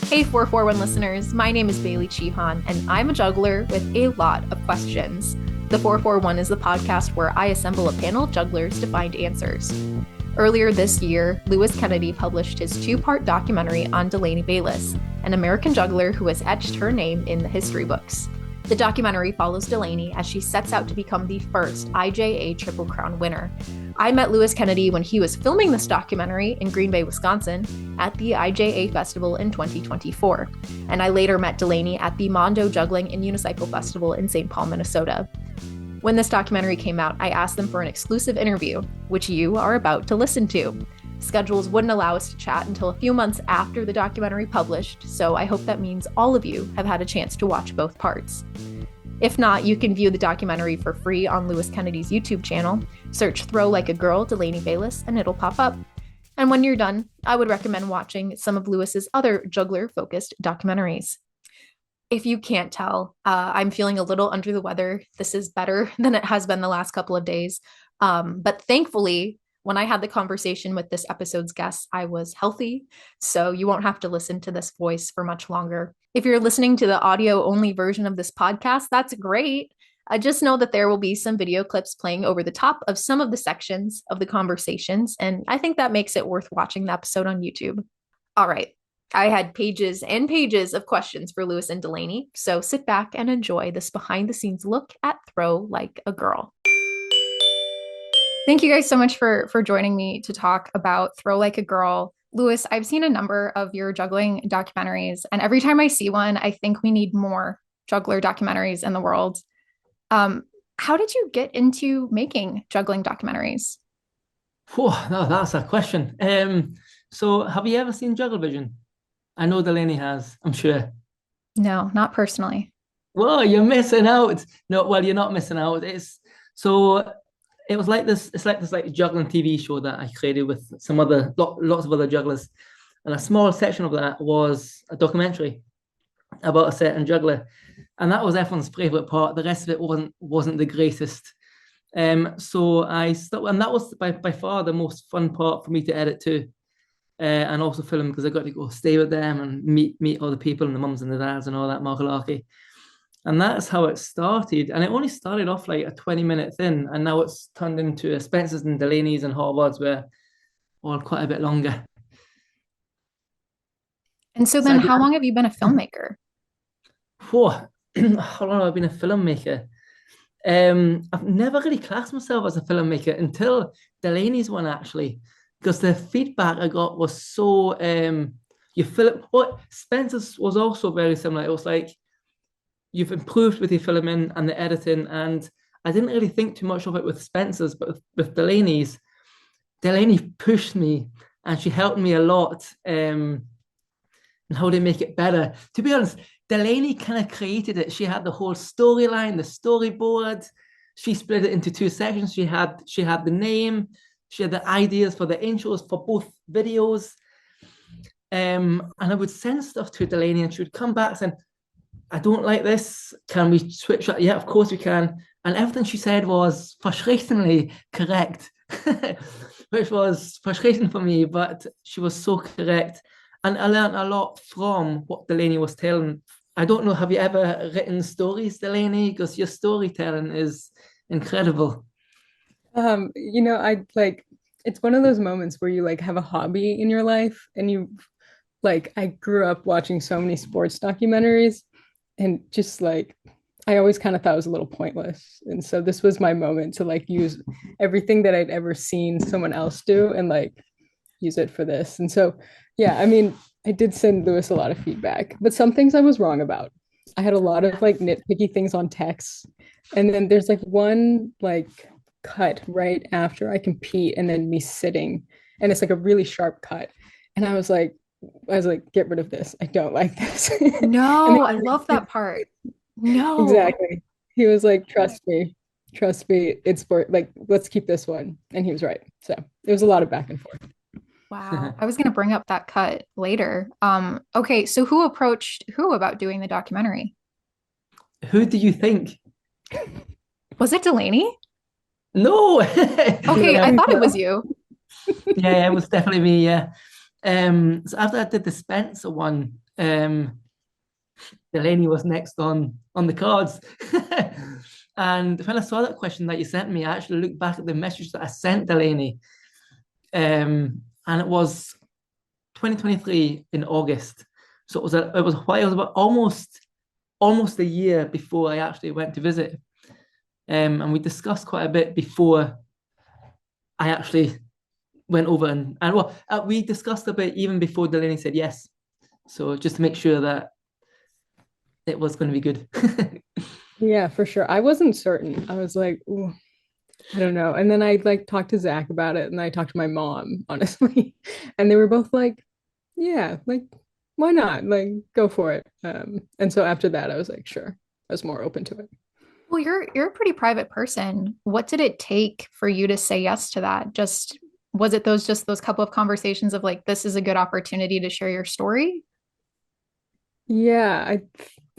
Hey 441 listeners, my name is Bailey Cichon, and I'm a juggler with a lot of questions. The 441 is the podcast where I assemble a panel of jugglers to find answers. Earlier this year, Lewis Kennedy published his two-part documentary on Delaney Bayles, an American juggler who has etched her name in the history books. The documentary follows Delaney as she sets out to become the first IJA Triple Crown winner. I met Lewis Kennedy when he was filming this documentary in Green Bay, Wisconsin, at the IJA Festival in 2024, and I later met Delaney at the Mondo Juggling and Unicycle Festival in St. Paul, Minnesota. When this documentary came out, I asked them for an exclusive interview, which you are about to listen to. Schedules wouldn't allow us to chat until a few months after the documentary published, so I hope that means all of you have had a chance to watch both parts. If not, you can view the documentary for free on Lewis Kennedy's YouTube channel. Search Throw Like a Girl, Delaney Bayles, and it'll pop up. And when you're done, I would recommend watching some of Lewis's other juggler-focused documentaries. If you can't tell, I'm feeling a little under the weather. This is better than it has been the last couple of days. But thankfully, when I had the conversation with this episode's guest, I was healthy, so you won't have to listen to this voice for much longer. If you're listening to the audio-only version of this podcast, that's great. Just know that there will be some video clips playing over the top of some of the sections of the conversations, and I think that makes it worth watching the episode on YouTube. All right, I had pages and pages of questions for Lewis and Delaney, so sit back and enjoy this behind-the-scenes look at Throw Like a Girl. Thank you guys so much for joining me to talk about Throw Like a Girl. Lewis, I've seen a number of your juggling documentaries, and every time I see one, I think we need more juggler documentaries in the world. How did you get into making juggling documentaries? Oh, no, that's a question. So have you ever seen Juggle Vision? I know Delaney has, I'm sure. No, not personally. Well, you're missing out. No, well, you're not missing out. It was like this. It's like this like juggling TV show that I created with some other lots of other jugglers, and a small section of that was a documentary about a certain juggler, and that was everyone's favorite part. The rest of it wasn't the greatest. So I stopped, and that was by far the most fun part for me to edit too, and also film because I got to go stay with them and meet all the people and the mums and the dads and all that malarkey. And that's how it started. And it only started off like a 20-minute thing. And now it's turned into a Spencer's and Delaney's and Harvard's where all quite a bit longer. And so then how long have you been a filmmaker? How long have I been a filmmaker? I've never really classed myself as a filmmaker until Delaney's one, actually. Because the feedback I got was so, you film, what Spencer's was also very similar. It was like, you've improved with your filming and the editing, and I didn't really think too much of it with Spencer's, but with Delaney's, Delaney pushed me and she helped me a lot in how to make it better. To be honest, Delaney kind of created it. She had the whole storyline, the storyboard. She split it into two sections. She had the name, she had the ideas for the intros for both videos. And I would send stuff to Delaney and she would come back saying, I don't like this. Can we switch that? Yeah, of course we can. And everything she said was frustratingly correct, which was frustrating for me, but she was so correct. And I learned a lot from what Delaney was telling. I don't know, have you ever written stories, Delaney? Because your storytelling is incredible. I like it's one of those moments where you like have a hobby in your life and you like I grew up watching so many sports documentaries. And just like, I always kind of thought it was a little pointless. And so this was my moment to like use everything that I'd ever seen someone else do and like use it for this. And so, yeah, I mean, I did send Lewis a lot of feedback, but some things I was wrong about. I had a lot of like nitpicky things on text. And then there's like one like cut right after I compete and then me sitting. And it's like a really sharp cut. And I was like, get rid of this. I don't like this. No, I love that part. No. Exactly. He was like, trust me. It's for like, let's keep this one. And he was right. So there was a lot of back and forth. Wow. I was going to bring up that cut later. Okay, so who approached who about doing the documentary? Who do you think? Was it Delaney? No. Okay, I thought it was you. Yeah, it was definitely me, yeah. So after I did the Spencer one, um, Delaney was next on the cards. And when I saw that question that you sent me, I actually looked back at the message that I sent Delaney, and it was 2023 in August. So it was a while. It was about almost a year before I actually went to visit. And we discussed quite a bit before I actually went over we discussed a bit even before Delaney said yes. So just to make sure that it was going to be good. Yeah, for sure. I wasn't certain. I was like, ooh, I don't know. And then I like talked to Zach about it and I talked to my mom, honestly. And they were both like, yeah, like why not? Like go for it. And so after that I was like, sure. I was more open to it. Well, you're a pretty private person. What did it take for you to say yes to that? Just was it those couple of conversations of like, this is a good opportunity to share your story? Yeah,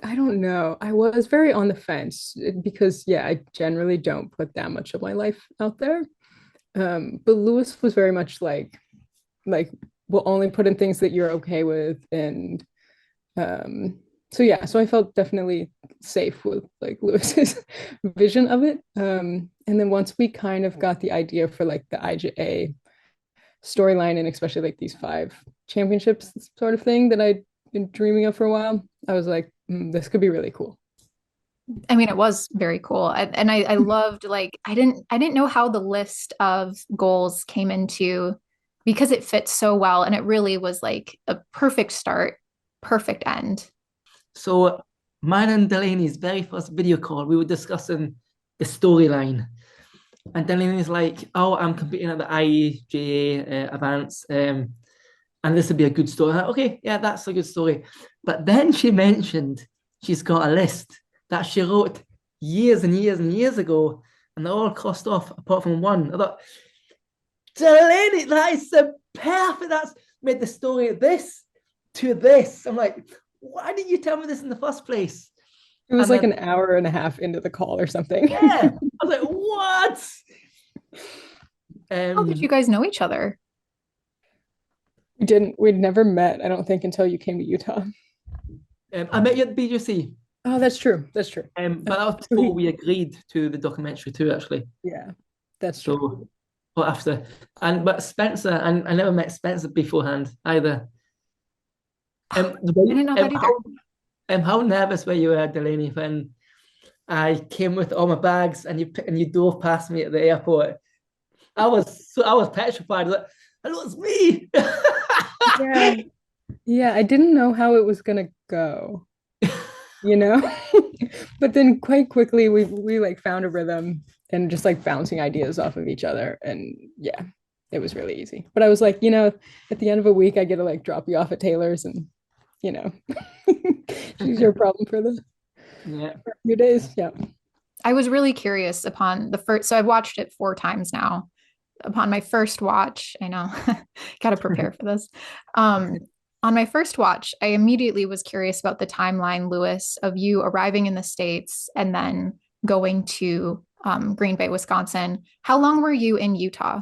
I don't know. I was very on the fence because yeah, I generally don't put that much of my life out there. But Lewis was very much like we'll only put in things that you're okay with and so yeah, so I felt definitely safe with like Lewis's vision of it. And then once we kind of got the idea for like the IJA storyline and especially like these 5 championships sort of thing that I'd been dreaming of for a while, I was like, this could be really cool. I mean, it was very cool. I loved like I didn't know how the list of goals came into because it fits so well and it really was like a perfect start, perfect end. So mine and Delaney's very first video call, we were discussing the storyline. And Delaney's like, oh, I'm competing at the IEJA events. And this would be a good story. Like, okay, yeah, that's a good story. But then she mentioned she's got a list that she wrote years and years and years ago, and they're all crossed off apart from one. I thought, Delaney, that is the perfect. That's made the story this to this. I'm like, why didn't you tell me this in the first place? It was And like then, an hour and a half into the call or something. yeah, I was like, what? How did you guys know each other? We'd never met, I don't think, until you came to Utah. I met you at BGC. Oh, that's true. That's true. But that was before we agreed to the documentary too, actually. Yeah, that's true. So, or after. But Spencer, and I never met Spencer beforehand either. I didn't know that either. How nervous were you, Delaney, when I came with all my bags and you drove past me at the airport? I was petrified. Like, hello, it's me. Yeah. Yeah, I didn't know how it was gonna go, you know? But then quite quickly we like found a rhythm and just like bouncing ideas off of each other. And yeah, it was really easy. But I was like, at the end of a week I get to like drop you off at Taylor's and you know, she's your problem for for a few days. Yeah. I was really curious upon the first, so I've watched it 4 times now. Upon my first watch, I know, got to prepare for this. On my first watch, I immediately was curious about the timeline, Lewis, of you arriving in the States and then going to Green Bay, Wisconsin. How long were you in Utah?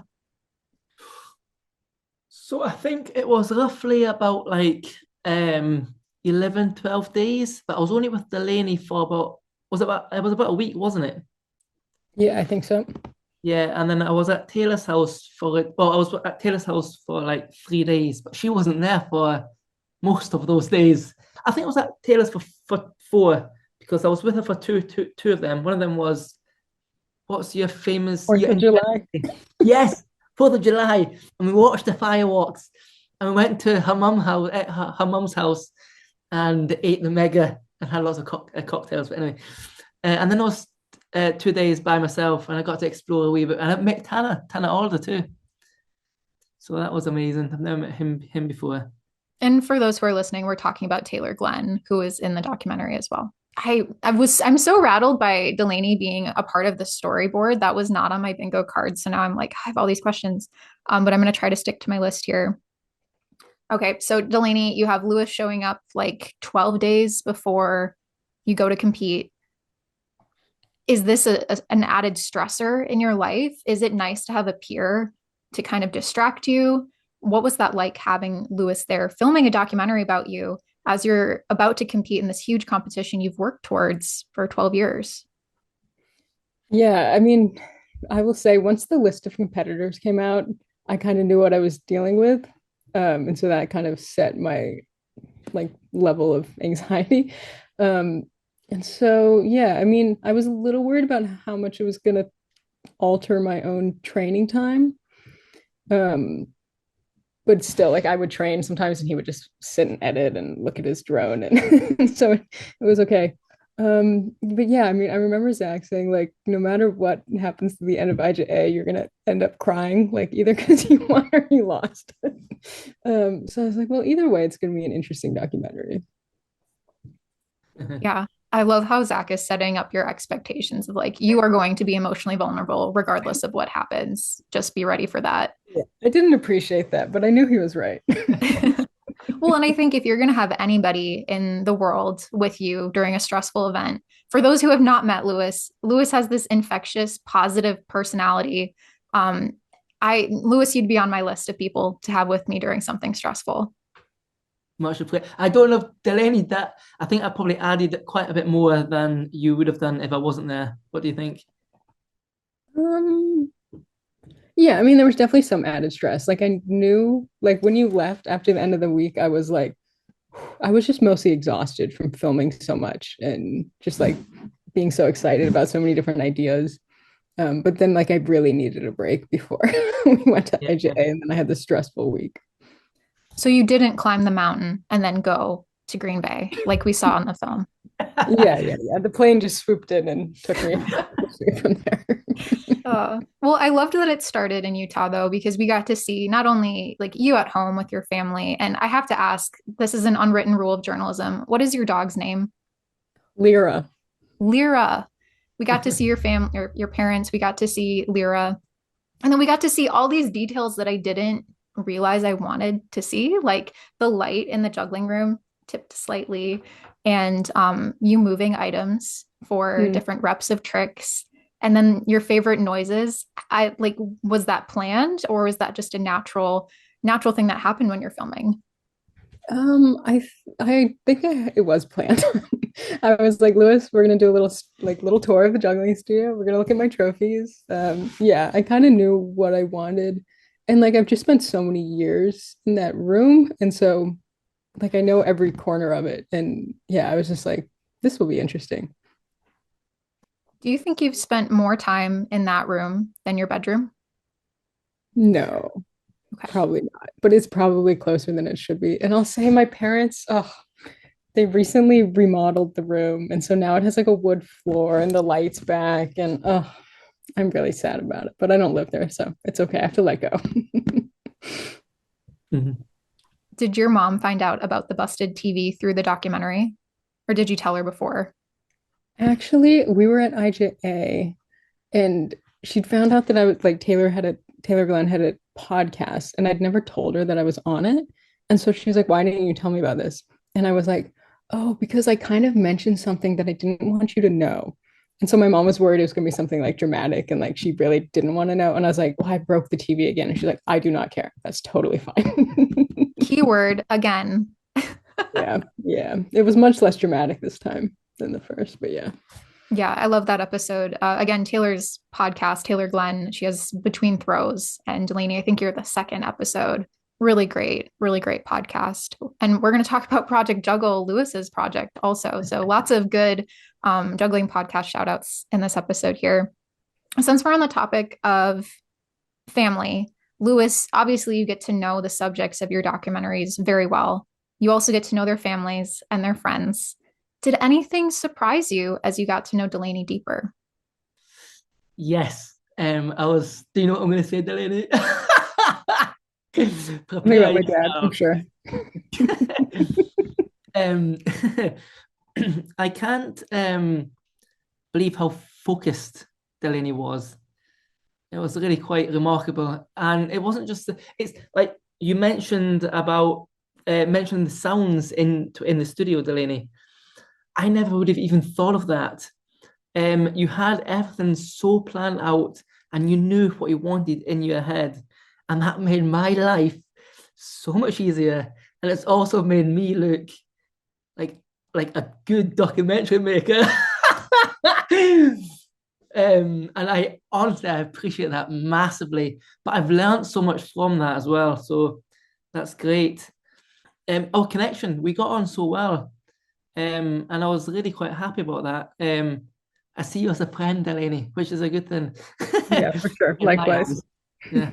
So I think it was roughly about like 11, 12 days, but I was only with Delaney for it was about a week, wasn't it? Yeah, I think so. Yeah, and then I was at Taylor's house I was at Taylor's house for like 3 days, but she wasn't there for most of those days. I think I was at Taylor's for 4 because I was with her for two of them. One of them was, what's your famous 4th of July. Yes, 4th of July. And we watched the fireworks and we went to her mum's house and ate the mega and had lots of cocktails. But anyway, and then I was 2 days by myself and I got to explore a wee bit. And I met Tanner Alder too. So that was amazing. I've never met him before. And for those who are listening, we're talking about Taylor Glenn, who is in the documentary as well. I'm so rattled by Delaney being a part of the storyboard. That was not on my bingo card. So now I'm like, I have all these questions. But I'm going to try to stick to my list here. Okay, so Delaney, you have Lewis showing up like 12 days before you go to compete. Is this an added stressor in your life? Is it nice to have a peer to kind of distract you? What was that like having Lewis there filming a documentary about you as you're about to compete in this huge competition you've worked towards for 12 years? Yeah, I mean, I will say once the list of competitors came out, I kind of knew what I was dealing with. And so that kind of set my like level of anxiety. Um, and so yeah, I mean, I was a little worried about how much it was gonna alter my own training time. Um, but still, like I would train sometimes and he would just sit and edit and look at his drone and so it was okay. But yeah, I mean, I remember Zach saying like no matter what happens to the end of IJA, you're gonna end up crying, like either because you won or you lost. So I was like, well, either way, it's gonna be an interesting documentary. Yeah. I love how Zach is setting up your expectations of like, you are going to be emotionally vulnerable regardless of what happens. Just be ready for that. Yeah, I didn't appreciate that, but I knew he was right. Well, and I think if you're going to have anybody in the world with you during a stressful event, for those who have not met Lewis, Lewis has this infectious, positive personality. Um, Lewis, you'd be on my list of people to have with me during something stressful. Much appreciated. I don't know, Delaney, that I think I probably added quite a bit more than you would have done if I wasn't there. What do you think? Um, yeah, I mean, there was definitely some added stress. Like I knew, like when you left after the end of the week, I was like, I was just mostly exhausted from filming so much and just like being so excited about so many different ideas. But then like I really needed a break before we went to Yeah. IJA and then I had this stressful week. So you didn't climb the mountain and then go to Green Bay like we saw in the film. Yeah. The plane just swooped in and took me from there. Well, I loved that it started in Utah though, because we got to see not only like you at home with your family, and I have to ask, this is an unwritten rule of journalism. What is your dog's name? Lyra. Lyra. We got to see your family, your parents. We got to see Lyra, and then we got to see all these details that I didn't realize I wanted to see, like the light in the juggling room tipped slightly, and you moving items for Mm. different reps of tricks. And then your favorite noises. I like, was that planned or was that just a natural thing that happened when you're filming? I think it was planned. I was like, Lewis, we're gonna do a little tour of the juggling studio. We're gonna look at my trophies. Yeah, I kind of knew what I wanted, and like I've just spent so many years in that room, and so like I know every corner of it. And yeah, I was just like, this will be interesting. Do you think you've spent more time in that room than your bedroom? No, Okay. probably not, but it's probably closer than it should be. And I'll say my parents, oh, they recently remodeled the room, and so now it has like a wood floor and the lights back, and oh, I'm really sad about it. But I don't live there, so it's okay. I have to let go. Mhm. Did your mom find out about the busted TV through the documentary, or did you tell her before? Actually, we were at IJA, and she'd found out that I was like Taylor Glenn had a podcast, and I'd never told her that I was on it. And so she was like, "Why didn't you tell me about this?" And I was like, "Oh, because I kind of mentioned something that I didn't want you to know." And so my mom was worried it was gonna be something like dramatic, and like she really didn't want to know. And I was like, "Well, I broke the TV again." And she's like, "I do not care. That's totally fine." Keyword again. Yeah. It was much less dramatic this time than the first, but yeah. Yeah, I love that episode. Again, Taylor's podcast, Taylor Glenn, she has Between Throws. And Delaney, I think you're the second episode. Really great podcast. And we're going to talk about Project Juggle, Lewis's project also. So lots of good juggling podcast shout outs in this episode here. Since we're on the topic of family, Lewis, obviously you get to know the subjects of your documentaries very well. You also get to know their families and their friends. Did anything surprise you as you got to know Delaney deeper? Yes. Do you know what I'm going to say, Delaney? Maybe Prepare about my dad, I'm yourself. sure. Um, I can't believe how focused Delaney was. It was really quite remarkable, and it wasn't just it's like you mentioned the sounds in the studio, Delaney. I never would have even thought of that. You had everything so planned out, and you knew what you wanted in your head, and that made my life so much easier. And it's also made me look like a good documentary maker. And I honestly I appreciate that massively. But I've learned so much from that as well. So that's great. Our connection, we got on so well. And I was really quite happy about that. I see you as a friend, Delaney, which is a good thing. Yeah, for sure. Likewise. Yeah.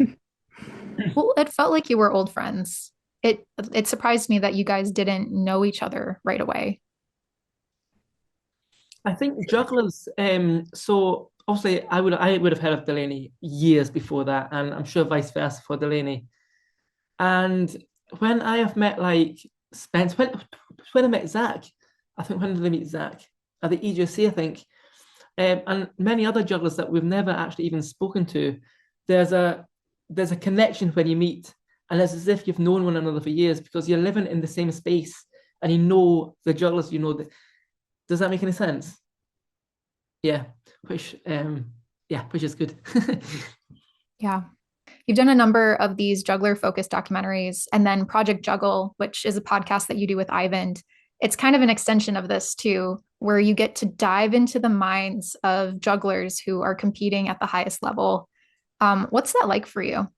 Well, it felt like you were old friends. It surprised me that you guys didn't know each other right away. I think Jugglers, so obviously I would have heard of Delaney years before that, and I'm sure vice versa for Delaney. And when I have met like Spence, when I met Zach, I think when did I meet Zach? At the EJC, I think. And many other jugglers that we've never actually even spoken to, there's a connection when you meet, and it's as if you've known one another for years because you're living in the same space and you know the jugglers, you know the, does that make any sense? Yeah, which which is good. Yeah. You've done a number of these juggler focused documentaries, and then Project Juggle, which is a podcast that you do with Ivan. It's kind of an extension of this too, where you get to dive into the minds of jugglers who are competing at the highest level. What's that like for you?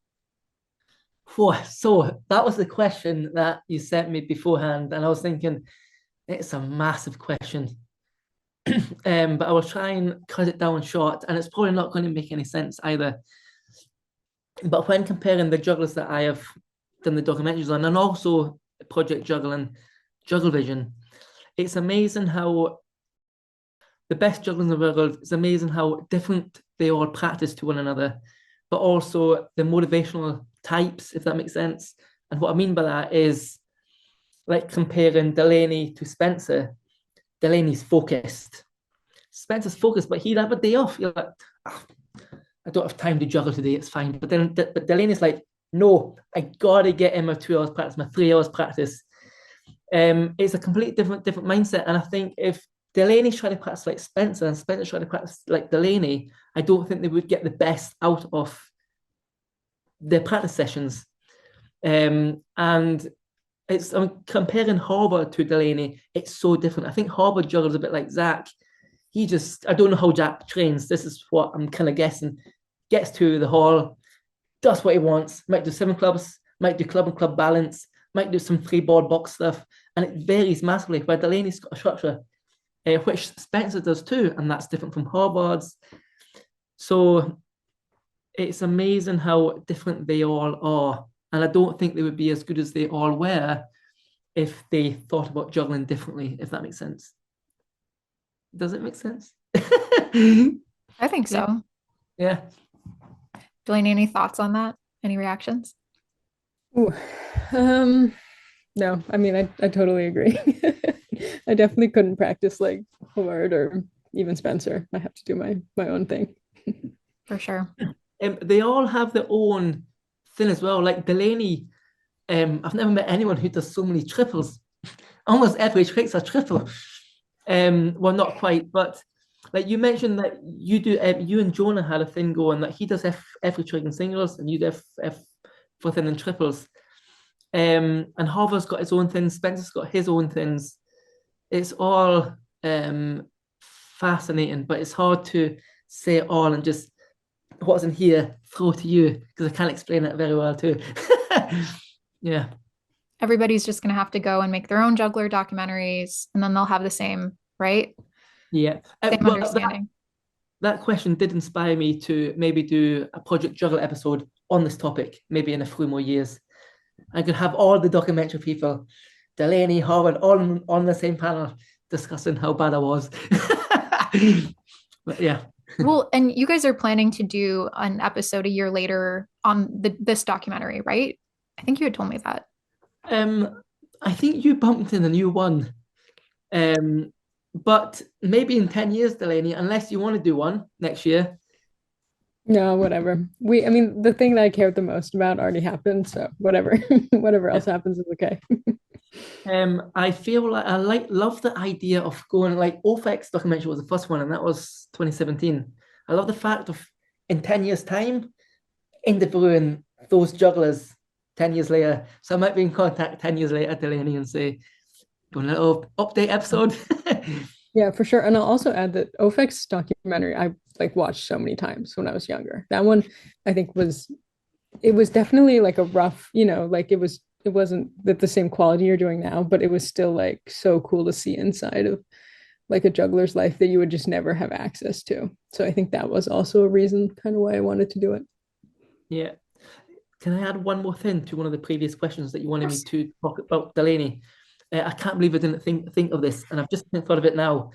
So that was the question that you sent me beforehand, and I was thinking it's a massive question. But I will try and cut it down short, and it's probably not going to make any sense either. But when comparing the jugglers that I have done the documentaries on, and also Project Juggle and Juggle Vision, it's amazing how the best jugglers in the world, it's amazing how different they all practice to one another, but also the motivational types, if that makes sense. And what I mean by that is like comparing Delaney to Spencer. Delaney's focused. Spencer's focused, but he'd have a day off. You're like, oh, I don't have time to juggle today, it's fine. But Delaney's like, no, I gotta get in my 2 hours practice, my 3 hours practice. It's a completely different mindset. And I think if Delaney's trying to practice like Spencer and Spencer's trying to practice like Delaney, I don't think they would get the best out of their practice sessions. And I'm comparing Harvard to Delaney, it's so different. I think Harvard juggles a bit like Zach. I don't know how Jack trains. This is what I'm kind of guessing. Gets to the hall, does what he wants, might do 7 clubs, might do club and club balance, might do some 3-board box stuff, and it varies massively. Where Delaney's got a structure, which Spencer does too, and that's different from Harvard's. So it's amazing how different they all are. And I don't think they would be as good as they all were if they thought about juggling differently, if that makes sense. Does it make sense? I think so. Yeah. Delaney, any thoughts on that? Any reactions? Ooh. No, I mean, I totally agree. I definitely couldn't practice like Howard or even Spencer. I have to do my own thing. For sure. They all have their own thing as well. Like Delaney, I've never met anyone who does so many triples. Almost every trick's a triple. Well, not quite, but like you mentioned that you do. You and Jonah had a thing going that he does every trick in singles, and you do everything in triples. And Harvard's got his own things. Spencer's got his own things. It's all fascinating, but it's hard to say it all and just what's in here throw to you because I can't explain it very well too. Yeah. Everybody's just going to have to go and make their own juggler documentaries, and then they'll have the same, right? Yeah. Same Well, understanding. that question did inspire me to maybe do a Project Juggle episode on this topic, maybe in a few more years. I could have all the documentary people, Delaney, Howard, all on the same panel discussing how bad I was. But yeah. Well, and you guys are planning to do an episode a year later on this documentary, right? I think you had told me that. I think you bumped in a new one. But maybe in 10 years, Delaney, unless you want to do one next year. No, whatever. I mean, the thing that I cared the most about already happened, so whatever. Whatever else happens is okay. I feel like love the idea of going like OFX documentary was the first one, and that was 2017. I love the fact of in 10 years' time, interviewing those jugglers 10 years later. So I might be in contact 10 years later, Delaney, and say, doing a little update episode. Yeah, for sure. And I'll also add that Ofek's documentary I like watched so many times when I was younger. That one I think it was definitely like a rough, like it wasn't that the same quality you're doing now, but it was still like so cool to see inside of like a juggler's life that you would just never have access to. So I think that was also a reason kind of why I wanted to do it. Yeah. Can I add one more thing to one of the previous questions that you wanted me Yes. to talk about, Delaney? I can't believe I didn't think of this, and I've just thought of it now.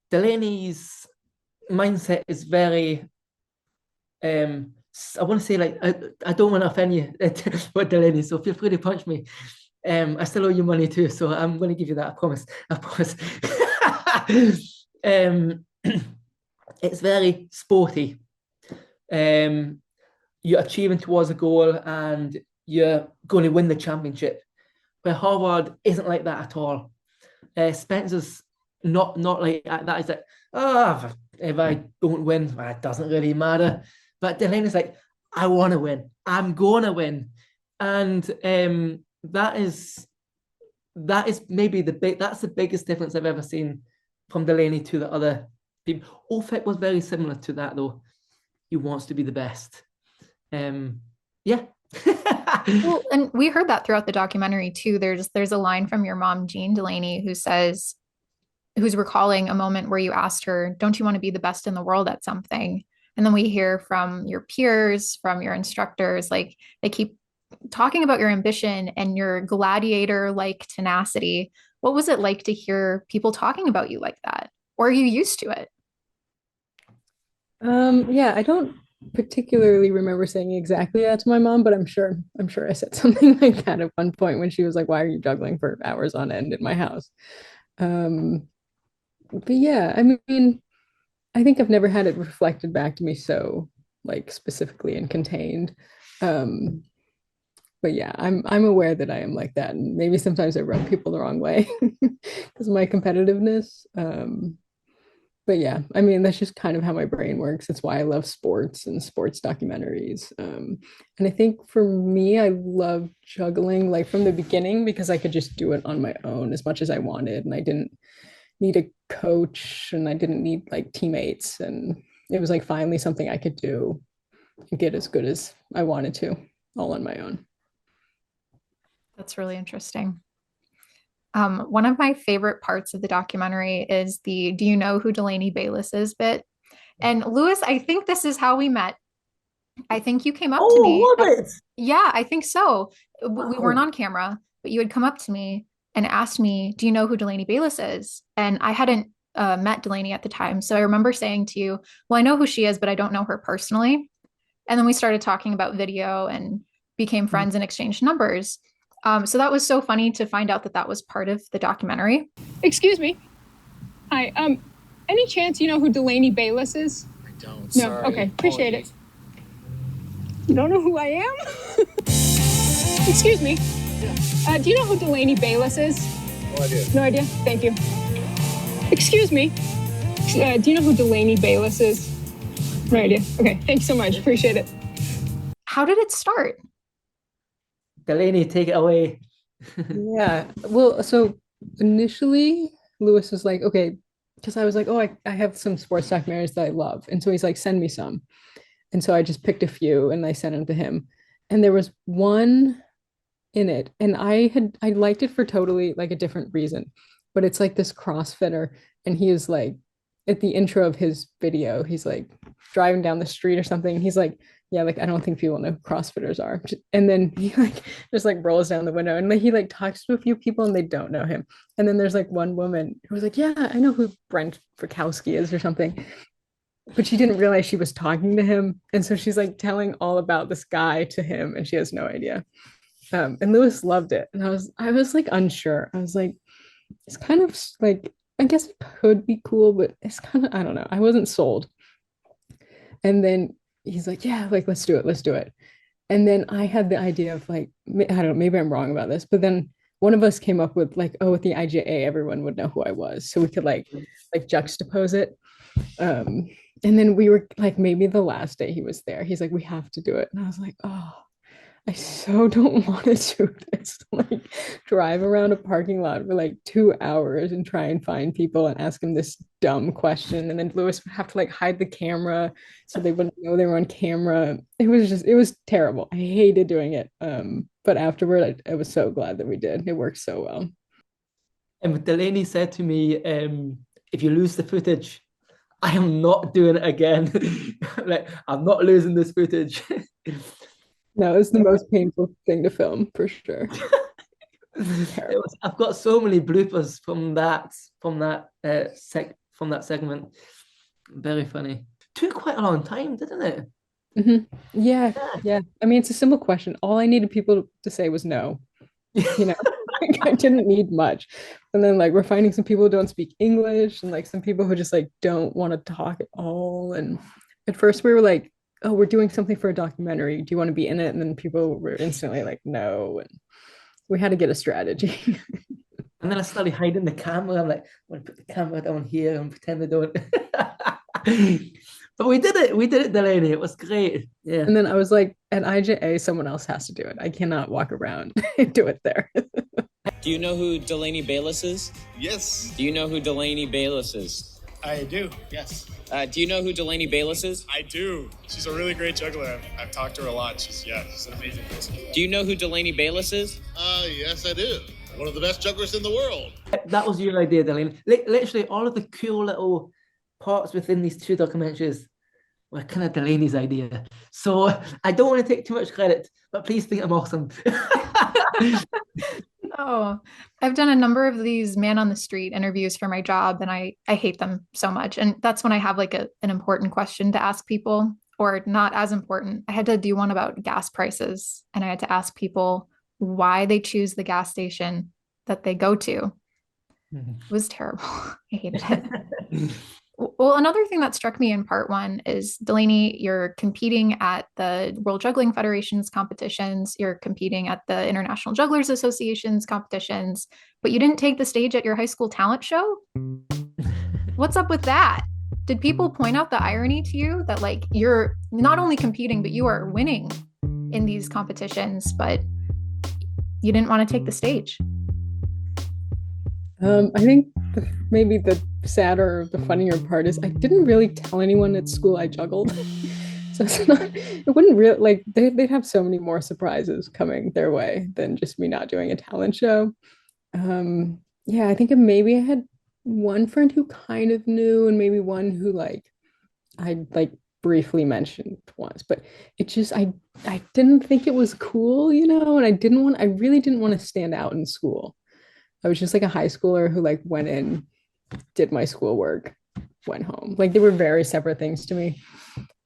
Delaney's mindset is very I want to say like I don't want to offend you, but Delaney, so feel free to punch me. I still owe you money too, so I'm going to give you that. I promise. I promise. It's very sporty. You're achieving towards a goal, and you're going to win the championship. Where Harvard isn't like that at all. Spencer's not like that. He's like, oh, if I don't win, well, it doesn't really matter. But Delaney's like, I want to win. I'm going to win, and that is maybe that's the biggest difference I've ever seen from Delaney to the other people. Ofek was very similar to that though. He wants to be the best. Yeah. Well, and we heard that throughout the documentary too. There's a line from your mom, Jean Delaney, who's recalling a moment where you asked her, "Don't you want to be the best in the world at something?" And then we hear from your peers, from your instructors, like they keep talking about your ambition and your gladiator-like tenacity. What was it like to hear people talking about you like that? Or are you used to it? Yeah, I don't particularly remember saying exactly that to my mom, but I'm sure I said something like that at one point when she was like, "Why are you juggling for hours on end in my house?" Um, but yeah, I mean, I think I've never had it reflected back to me so like specifically and contained. Um, but yeah, I'm aware that I am like that, and maybe sometimes I rub people the wrong way because of my competitiveness. But yeah, I mean, that's just kind of how my brain works. That's why I love sports and sports documentaries. And I think for me, I love juggling like from the beginning because I could just do it on my own as much as I wanted. And I didn't need a coach and I didn't need like teammates. And it was like finally something I could do and get as good as I wanted to all on my own. That's really interesting. One of my favorite parts of the documentary is the "Do you know who Delaney Bayles is?" bit. And Lewis, I think this is how we met. I think you came up to Oh, me. was it? Yeah, I think so. We weren't Wow. on camera, but you had come up to me and asked me, "Do you know who Delaney Bayles is?" And I hadn't met Delaney at the time. So I remember saying to you, "Well, I know who she is, but I don't know her personally." And then we started talking about video and became friends and exchanged numbers. So that was so funny to find out that that was part of the documentary. Excuse me. Hi. Any chance you know who Delaney Bayles is? I don't. No. Sorry. Okay. Appreciate Apologies. it. You don't know who I am? Excuse me. Yeah. Do you know who Delaney Bayles is? No idea. No idea. Thank you. Excuse me. Do you know who Delaney Bayles is? No idea. Okay. Thanks so much. Appreciate it. How did it start? Delaney, take it away. Yeah. Well, so initially Lewis was like, okay, because I was like, oh, I have some sports documentaries that I love. And so he's like, send me some. And so I just picked a few and I sent them to him. And there was one in it. And I liked it for totally like a different reason. But it's like this CrossFitter. And he is like at the intro of his video, he's like driving down the street or something. He's like, yeah, like I don't think people know who CrossFitters are. And then he like just like rolls down the window and like he like talks to a few people and they don't know him. And then there's like one woman who was like, yeah, I know who Brent Frykowski is or something. But she didn't realize she was talking to him. And so she's like telling all about this guy to him and she has no idea. And Lewis loved it. And I was like unsure. I was like, it's kind of like, I guess it could be cool, but it's kind of, I don't know. I wasn't sold. And then he's like, yeah, like let's do it, let's do it. And then I had the idea of like, I don't know, maybe I'm wrong about this, but then one of us came up with like, oh, with the IJA, everyone would know who I was. So we could like juxtapose it. And then we were like, maybe the last day he was there, he's like, we have to do it. And I was like, oh, I so don't want to do this. Like drive around a parking lot for like 2 hours and try and find people and ask them this dumb question. And then Lewis would have to like hide the camera so they wouldn't know they were on camera. It was terrible. I hated doing it. But afterward, I was so glad that we did. It worked so well. And Delaney said to me, if you lose the footage, I am not doing it again. Like, I'm not losing this footage. No, it's the most painful thing to film for sure. I've got so many bloopers from that segment. Very funny. Took quite a long time, didn't it? Yeah, yeah. I mean, it's a simple question. All I needed people to say was no. You know, I didn't need much. And then like we're finding some people who don't speak English and like some people who just like don't want to talk at all. And at first we were like, oh, we're doing something for a documentary. Do you want to be in it? And then people were instantly like, no. And we had to get a strategy. And then I started hiding the camera. I'm like, I'm gonna put the camera down here and pretend I don't. But we did it. We did it, Delaney. It was great. Yeah. And then I was like, at IJA, someone else has to do it. I cannot walk around and do it there. Do you know who Delaney Bayles is? Yes, Do you know who Delaney Bayles is? I do. Yes, Do you know who Delaney Bayles is? I do. She's a really great juggler. I've talked to her a lot. She's an amazing person. Do you know who Delaney Bayles is? Yes, I do. One of the best jugglers in the world. That was your idea, Delaney. Literally, all of the cool little parts within these two documentaries were kind of Delaney's idea. So I don't want to take too much credit, but please think I'm awesome. Oh, I've done a number of these man on the street interviews for my job, and I hate them so much. And that's when I have like an important question to ask people, or not as important. I had to do one about gas prices, and I had to ask people why they choose the gas station that they go to. It was terrible. I hated it. Well, another thing that struck me in part one is, Delaney, you're competing at the World Juggling Federation's competitions, you're competing at the International Jugglers Association's competitions, but you didn't take the stage at your high school talent show? What's up with that? Did people point out the irony to you that like you're not only competing, but you are winning in these competitions, but you didn't want to take the stage? I think maybe the sadder, the funnier part is I didn't really tell anyone at school I juggled. So it wouldn't really, like, they'd have so many more surprises coming their way than just me not doing a talent show. Yeah, I think maybe I had one friend who kind of knew, and maybe one who like I like briefly mentioned once, but it just I didn't think it was cool, and I really didn't want to stand out in school. I was just like a high schooler who like went in, did my schoolwork, went home. Like they were very separate things to me.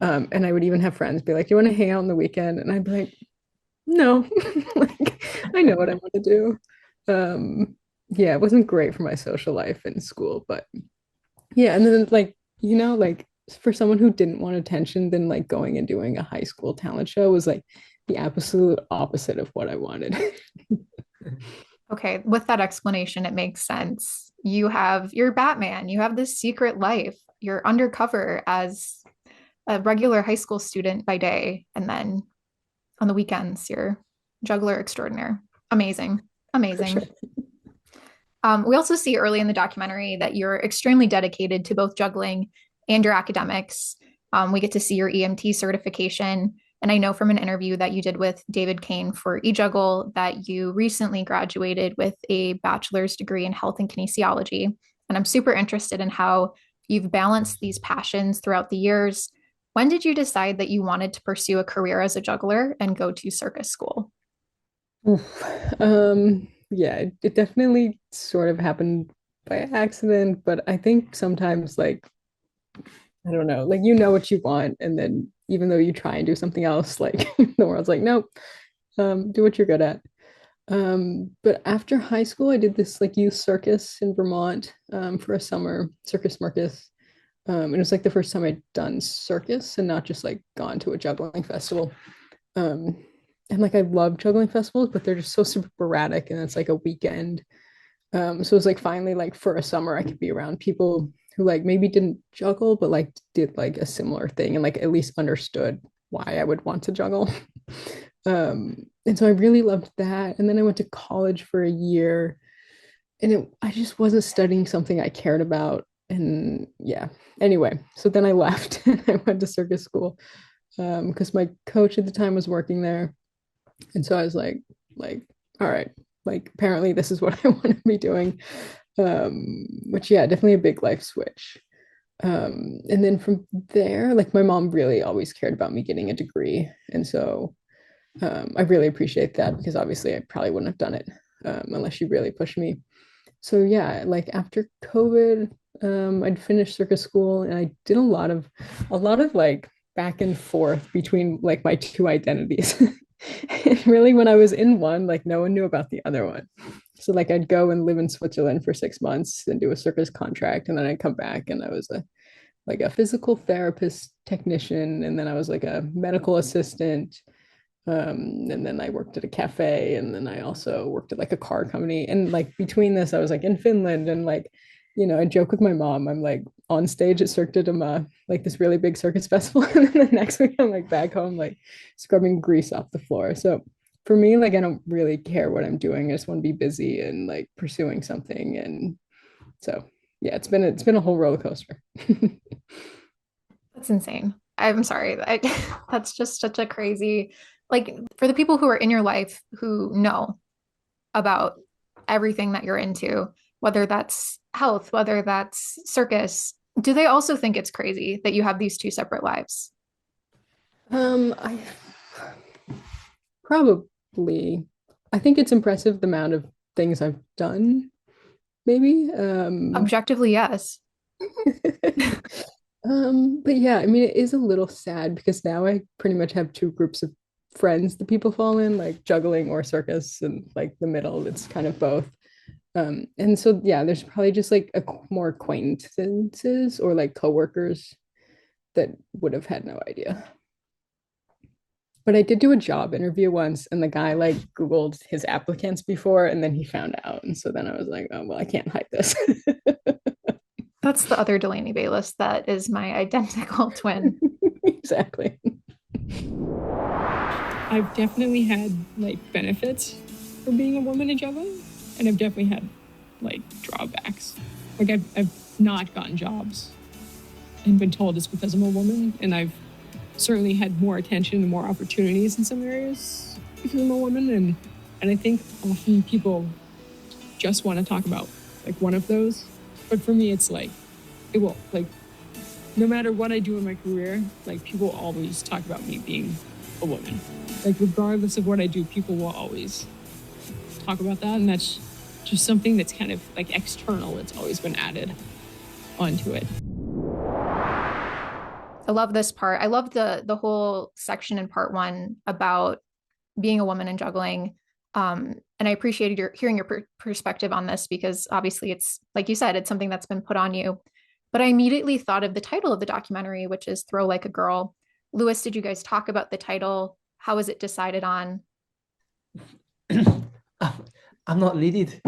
And I would even have friends be like, "Do you want to hang out on the weekend?" And I'd be like, "No, like I know what I want to do." Yeah, it wasn't great for my social life in school, but yeah. And then like, like for someone who didn't want attention, then like going and doing a high school talent show was like the absolute opposite of what I wanted. Okay, with that explanation, it makes sense. You're Batman, you have this secret life, you're undercover as a regular high school student by day, and then on the weekends, you're juggler extraordinaire. Amazing, amazing. Sure. We also see early in the documentary that you're extremely dedicated to both juggling and your academics. We get to see your EMT certification. And I know from an interview that you did with David Kane for eJuggle that you recently graduated with a bachelor's degree in health and kinesiology. And I'm super interested in how you've balanced these passions throughout the years. When did you decide that you wanted to pursue a career as a juggler and go to circus school? Yeah, it definitely sort of happened by accident, but I think sometimes like, I don't know, like what you want, and then even though you try and do something else, like the world's like, nope, do what you're good at. But after high school, I did this like youth circus in Vermont for a summer, Circus Marcus. And it was like the first time I'd done circus and not just like gone to a juggling festival. And like I love juggling festivals, but they're just so sporadic, and it's like a weekend. So it was like finally like for a summer I could be around people who like maybe didn't juggle, but like did like a similar thing and like at least understood why I would want to juggle. And so I really loved that. And then I went to college for a year, and I just wasn't studying something I cared about. And yeah, anyway, so then I left and I went to circus school because my coach at the time was working there. And so I was like, all right, like apparently this is what I want to be doing. Which yeah, definitely a big life switch. And then from there, like my mom really always cared about me getting a degree. And so I really appreciate that because obviously I probably wouldn't have done it unless she really pushed me. So yeah, like after COVID, I'd finished circus school and I did a lot of like back and forth between like my two identities. And really, when I was in one, like no one knew about the other one. So like I'd go and live in Switzerland for 6 months and do a circus contract, and then I'd come back and I was like a physical therapist technician, and then I was like a medical assistant, and then I worked at a cafe, and then I also worked at like a car company. And like between this, I was like in Finland, and like, I joke with my mom, I'm like on stage at Cirque du Dama, like this really big circus festival, and then the next week I'm like back home, like scrubbing grease off the floor. So for me, like I don't really care what I'm doing. I just want to be busy and like pursuing something. And so yeah, it's been a whole roller coaster. That's insane. I'm sorry. That's just such a crazy, like, for the people who are in your life who know about everything that you're into, whether that's health, whether that's circus, do they also think it's crazy that you have these two separate lives? I probably, I think it's impressive the amount of things I've done, maybe. Objectively, yes. But yeah, I mean, it is a little sad because now I pretty much have two groups of friends that people fall in, like juggling or circus, and like the middle, it's kind of both. And so yeah, there's probably just like more acquaintances or like coworkers that would have had no idea. But I did do a job interview once, and the guy like Googled his applicants before, and then he found out. And so then I was like, oh, well, I can't hide this. That's the other Delaney Bayles. That is my identical twin. Exactly. I've definitely had like benefits for being a woman in juggling, and I've definitely had like drawbacks. Like I've not gotten jobs and been told it's because I'm a woman, and I've certainly had more attention and more opportunities in some areas because I'm a woman, and I think often people just want to talk about like one of those. But for me, it's like, it will, like, no matter what I do in my career, like, people always talk about me being a woman. Like, regardless of what I do, people will always talk about that. And that's just something that's kind of, like, external. It's always been added onto it. I love this part. I love the whole section in part one about being a woman and juggling. And I appreciated hearing your perspective on this because obviously it's, like you said, it's something that's been put on you. But I immediately thought of the title of the documentary, which is Throw Like a Girl. Lewis, did you guys talk about the title? How was it decided on? I'm not needed.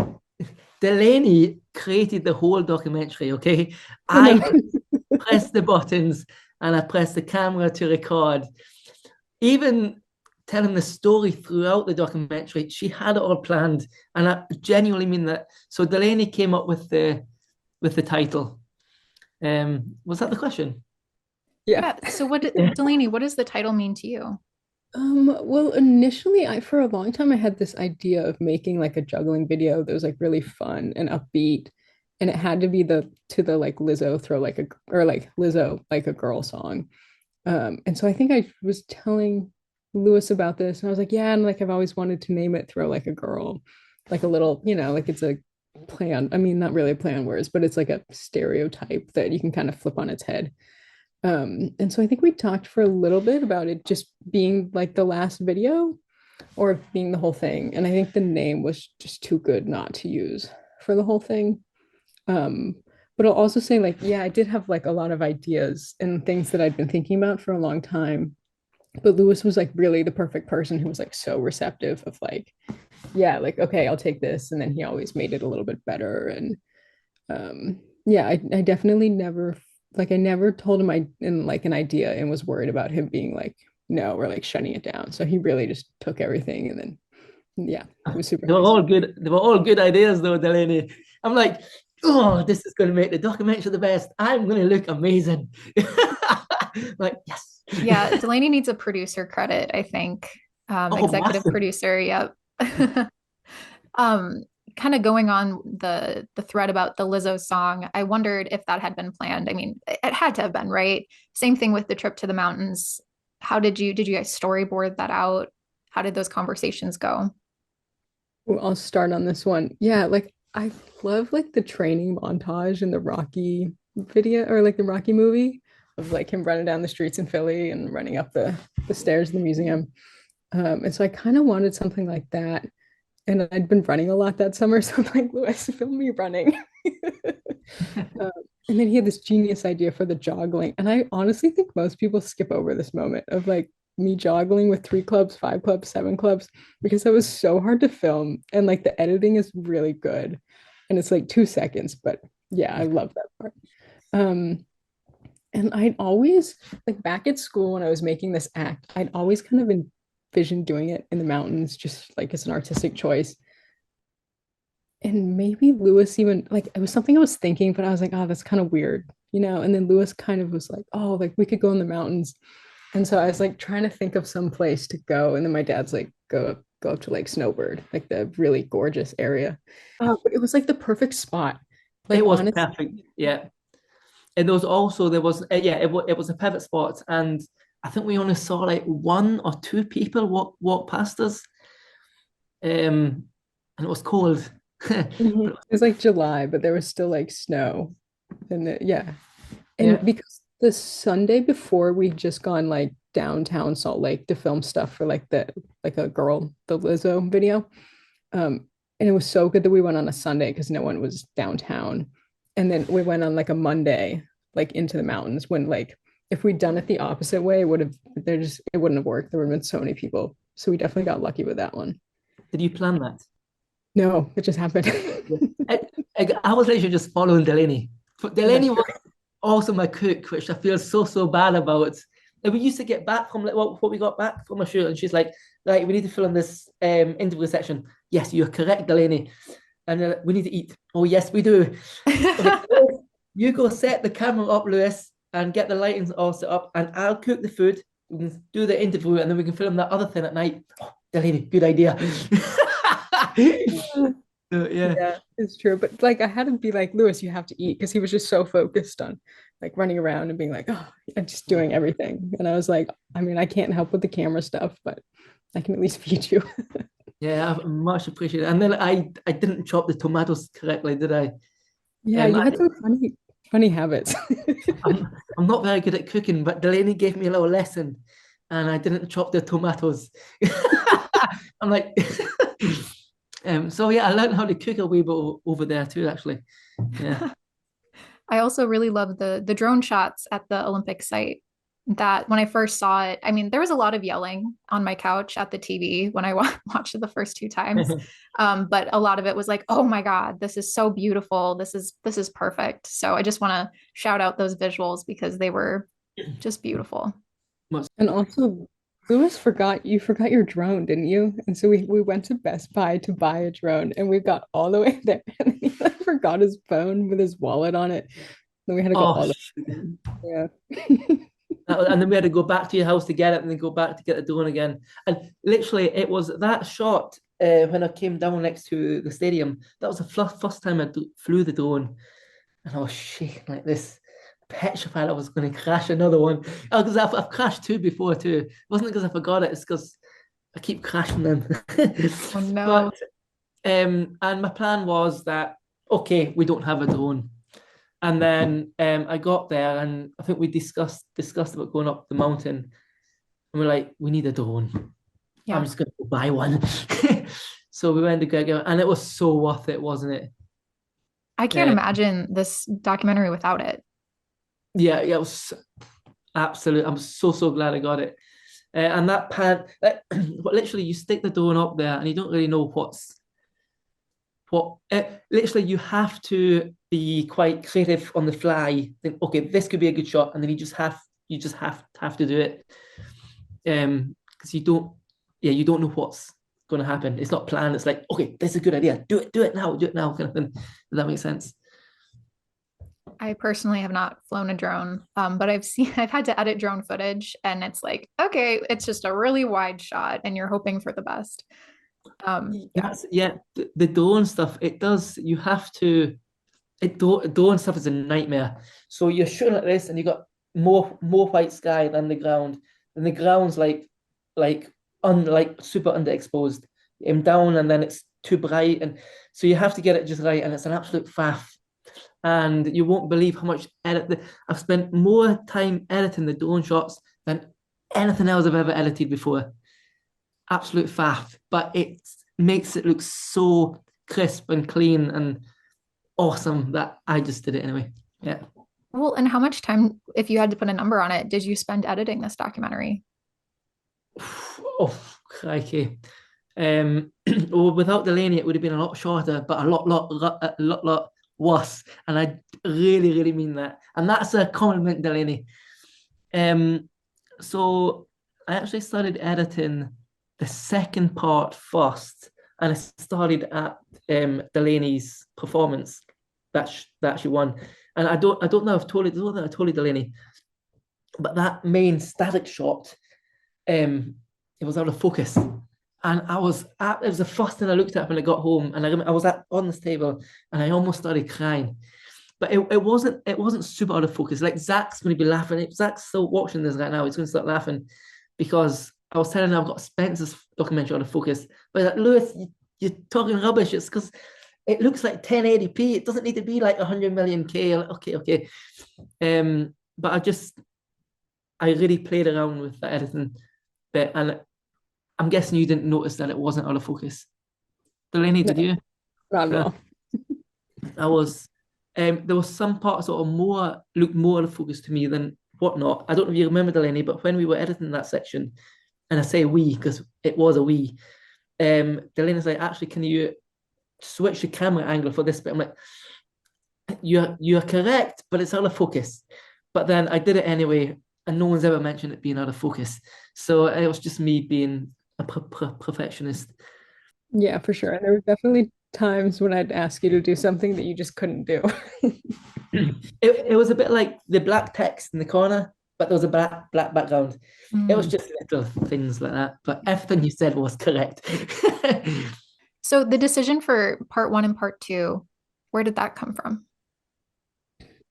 Delaney created the whole documentary, okay? I pressed the buttons and I pressed the camera to record. Even telling the story throughout the documentary, she had it all planned, and I genuinely mean that. So Delaney came up with the title. Was that the question? Yeah. So Delaney, what does the title mean to you? Well, initially, for a long time, I had this idea of making like a juggling video that was like really fun and upbeat, and it had to be to the like Lizzo throw like a or like Lizzo like a girl song. And so I think I was telling Lewis about this, and I was like, yeah, and like I've always wanted to name it Throw Like a Girl, like a little, like it's a play on, I mean, not really a play on words, but it's like a stereotype that you can kind of flip on its head. And so I think we talked for a little bit about it just being like the last video or being the whole thing. And I think the name was just too good not to use for the whole thing. But I'll also say, like, yeah, I did have like a lot of ideas and things that I'd been thinking about for a long time. But Lewis was like really the perfect person who was like so receptive of like, yeah, like, okay, I'll take this. And then he always made it a little bit better. And yeah, I definitely never, like, I never told him I in like an idea and was worried about him being like no, we're like shutting it down. So he really just took everything, and then yeah, it was super They were nice. all good. They were all good ideas, though, Delaney. I'm like, oh, this is going to make the documentary the best. I'm going to look amazing. Like, yes. Yeah, Delaney needs a producer credit, I think. Oh, Executive massive. producer, yep. um, Kind of going on the thread about the Lizzo song, I wondered if that had been planned. I mean, it had to have been, right? Same thing with the trip to the mountains. How did you guys storyboard that out? How did those conversations go? Well, I'll start on this one. Yeah, like I love like the training montage in the Rocky video, or like the Rocky movie, of like him running down the streets in Philly and running up the stairs of the museum. And so I kind of wanted something like that. And I'd been running a lot that summer, so I'm like, Lewis, film me running. Um, and then he had this genius idea for the joggling. And I honestly think most people skip over this moment of like me joggling with 3 clubs, 5 clubs, 7 clubs, because that was so hard to film. And like the editing is really good. And it's like 2 seconds, but yeah, I love that part. Um, and I'd always, like back at school when I was making this act, I'd always kind of envisioned doing it in the mountains, just like as an artistic choice. And maybe Lewis even like it was something I was thinking, but I was like, oh, that's kind of weird, you know? And then Lewis kind of was like, oh, like we could go in the mountains. And so I was like trying to think of some place to go. And then my dad's like, go up to like Snowbird, like the really gorgeous area. But it was like the perfect spot. Like It was honestly, perfect. Yeah. And there was yeah, it was a pivot spot. And I think we only saw like 1 or 2 people walk past us. And it was cold. it was like July, but there was still like snow. And yeah. Yeah. And because the Sunday before we'd just gone like downtown Salt Lake to film stuff for like the Lizzo video. And it was so good that we went on a Sunday because no one was downtown. And then we went on like a Monday, like into the mountains when like if we'd done it the opposite way, it wouldn't have worked. There would have been so many people. So we definitely got lucky with that one. Did you plan that? No, it just happened. I was literally just following Delaney. But Delaney was also my cook, which I feel so bad about. And we used to get back from like what we got back from a shoot, and she's like, "Right, we need to film this interview section." Yes, you're correct, Delaney. And we need to eat. Oh yes, we do. Okay, you go set the camera up, Lewis, and get the lightings all set up, and I'll cook the food. We can do the interview, and then we can film that other thing at night. Oh, Delaney, good idea. So, yeah. Yeah, it's true. But like I had to be like, Lewis, you have to eat because he was just so focused on like running around and being like, oh, I'm just doing everything. And I was like, I mean, I can't help with the camera stuff, but I can at least feed you. Yeah, I much appreciate it. And then I didn't chop the tomatoes correctly, did I? Yeah, you had some funny habits. I'm not very good at cooking, but Delaney gave me a little lesson, and I didn't chop the tomatoes. I'm like, so yeah, I learned how to cook a wee bit over there too, actually. Yeah. I also really love the drone shots at the Olympic site. That when I first saw it, I mean, there was a lot of yelling on my couch at the TV when I watched it the first 2 times. But a lot of it was like, oh my God, this is so beautiful. This is perfect. So I just want to shout out those visuals because they were just beautiful. And also, Lewis you forgot your drone, didn't you? And so we went to Best Buy to buy a drone, and we got all the way there, and he like forgot his phone with his wallet on it. Then we had to go all the way. Yeah. And then we had to go back to your house to get it, and then go back to get the drone again. And literally, it was that shot when I came down next to the stadium. That was the first time I flew the drone, and I was shaking like this, petrified I was going to crash another one. Because I've crashed 2 before too. It wasn't because I forgot it; it's because I keep crashing them. Oh no! But and my plan was that okay, we don't have a drone. And then I got there, and I think we discussed about going up the mountain, and we're like, we need a drone. Yeah. I'm just gonna go buy one. So we went to get it, and it was so worth it, wasn't it? I can't imagine this documentary without it. Yeah, it was absolute. I'm so glad I got it. And that pad, literally, you stick the drone up there, and you don't really know literally you have to be quite creative on the fly. Think, okay, this could be a good shot, and then you just have to do it. because you don't know what's going to happen. It's not planned. It's like, okay, that's a good idea. Do it now, kind of thing. Does that make sense? I personally have not flown a drone, but I've had to edit drone footage, and it's like, okay, it's just a really wide shot, and you're hoping for the best. The drone stuff, it does. You have to. Drone stuff is a nightmare. So you're shooting like this, and you got more white sky than the ground, and the ground's like super underexposed. Down, and then it's too bright, and so you have to get it just right, and it's an absolute faff. And you won't believe how much I've spent more time editing the drone shots than anything else I've ever edited before. Absolute faff, but it makes it look so crisp and clean and awesome that I just did it anyway. Yeah. Well, and how much time, if you had to put a number on it, did you spend editing this documentary? Oh, crikey. Well, without Delaney, it would have been a lot shorter, but a lot worse. And I really, really mean that. And that's a compliment, Delaney. So I actually started editing the second part first, and I started at Delaney's performance that she won. And I don't know if I told you, Delaney, but that main static shot, it was out of focus. And it was the first thing I looked at when I got home, and I was on this table, and I almost started crying. But it wasn't super out of focus. Like, Zach's going to be laughing. If Zach's still watching this right now, he's going to start laughing, because I was telling him I've got Spencer's documentary out of focus. But like, Lewis, you're talking rubbish. It's because it looks like 1080p. It doesn't need to be like 100 million K. Like, okay. But I really played around with the editing bit, and I'm guessing you didn't notice that it wasn't out of focus. Delaney, did you? Not at all. I was. There was some parts that looked more out of focus to me than whatnot. I don't know if you remember, Delaney, but when we were editing that section, and I say we because it was a we, Delaney's like, actually, can you switch the camera angle for this bit? I'm like, you're correct, but it's out of focus. But then I did it anyway, and no one's ever mentioned it being out of focus. So it was just me being a perfectionist. Yeah, for sure. And there were definitely times when I'd ask you to do something that you just couldn't do. It was a bit like the black text in the corner, but there was a black background. It was just little things like that, but everything you said was correct. So the decision for part 1 and part 2, where did that come from?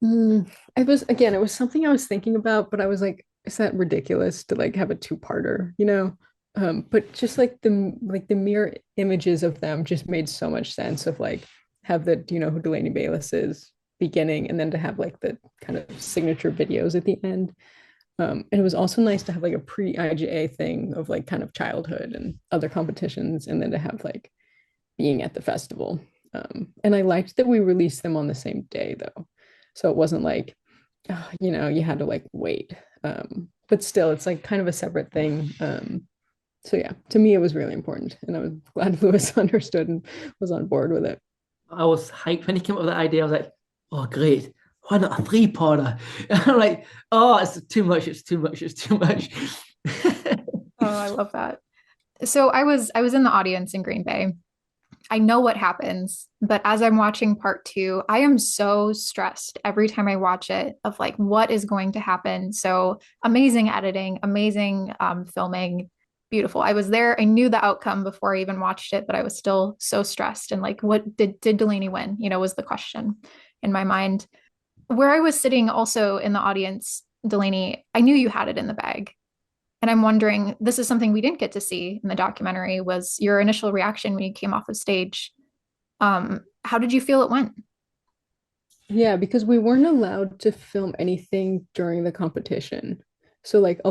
It was something I was thinking about, but I was like, is that ridiculous to like have a two-parter, you know? But just like the mere images of them just made so much sense of like have the, do you know who Delaney Bayles is beginning, and then to have like the kind of signature videos at the end. And it was also nice to have like a pre-IGA thing of like kind of childhood and other competitions, and then to have like being at the festival. And I liked that we released them on the same day though. So it wasn't like, you had to like wait. But still, it's like kind of a separate thing. So yeah, to me, it was really important. And I was glad Lewis understood and was on board with it. I was hyped when he came up with that idea. I was like, oh, great. Why not a 3-parter? And I'm like, oh, it's too much. Oh, I love that. So I was in the audience in Green Bay. I know what happens, but as I'm watching part 2, I am so stressed every time I watch it of like, what is going to happen? So amazing editing, amazing filming, beautiful. I was there. I knew the outcome before I even watched it, but I was still so stressed. And like, what did Delaney win? Was the question in my mind. Where I was sitting also in the audience, Delaney, I knew you had it in the bag. And I'm wondering, this is something we didn't get to see in the documentary, was your initial reaction when you came off of stage. How did you feel it went? Yeah, because we weren't allowed to film anything during the competition. So like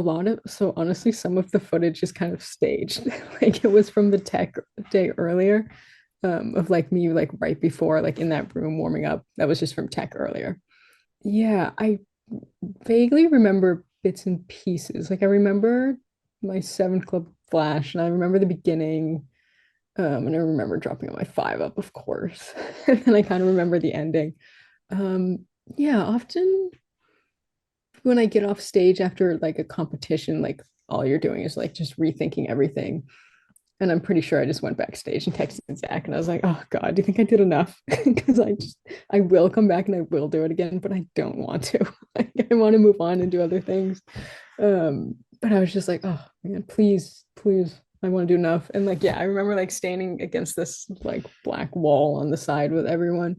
so honestly, some of the footage is kind of staged. Like it was from the tech day earlier, of like me like right before, like in that room warming up. That was just from tech earlier. Yeah, I vaguely remember bits and pieces. Like I remember my 7 Club flash, and I remember the beginning. And I remember dropping my 5 up, of course. And then I kind of remember the ending. Yeah, often when I get off stage after like a competition, like all you're doing is like just rethinking everything. And I'm pretty sure I just went backstage and texted Zach and I was like, oh God, do you think I did enough? Because I will come back and I will do it again, but I don't want to. Like, I want to move on and do other things. But I was just like, oh man, please, please, I want to do enough. And like, yeah, I remember like standing against this like black wall on the side with everyone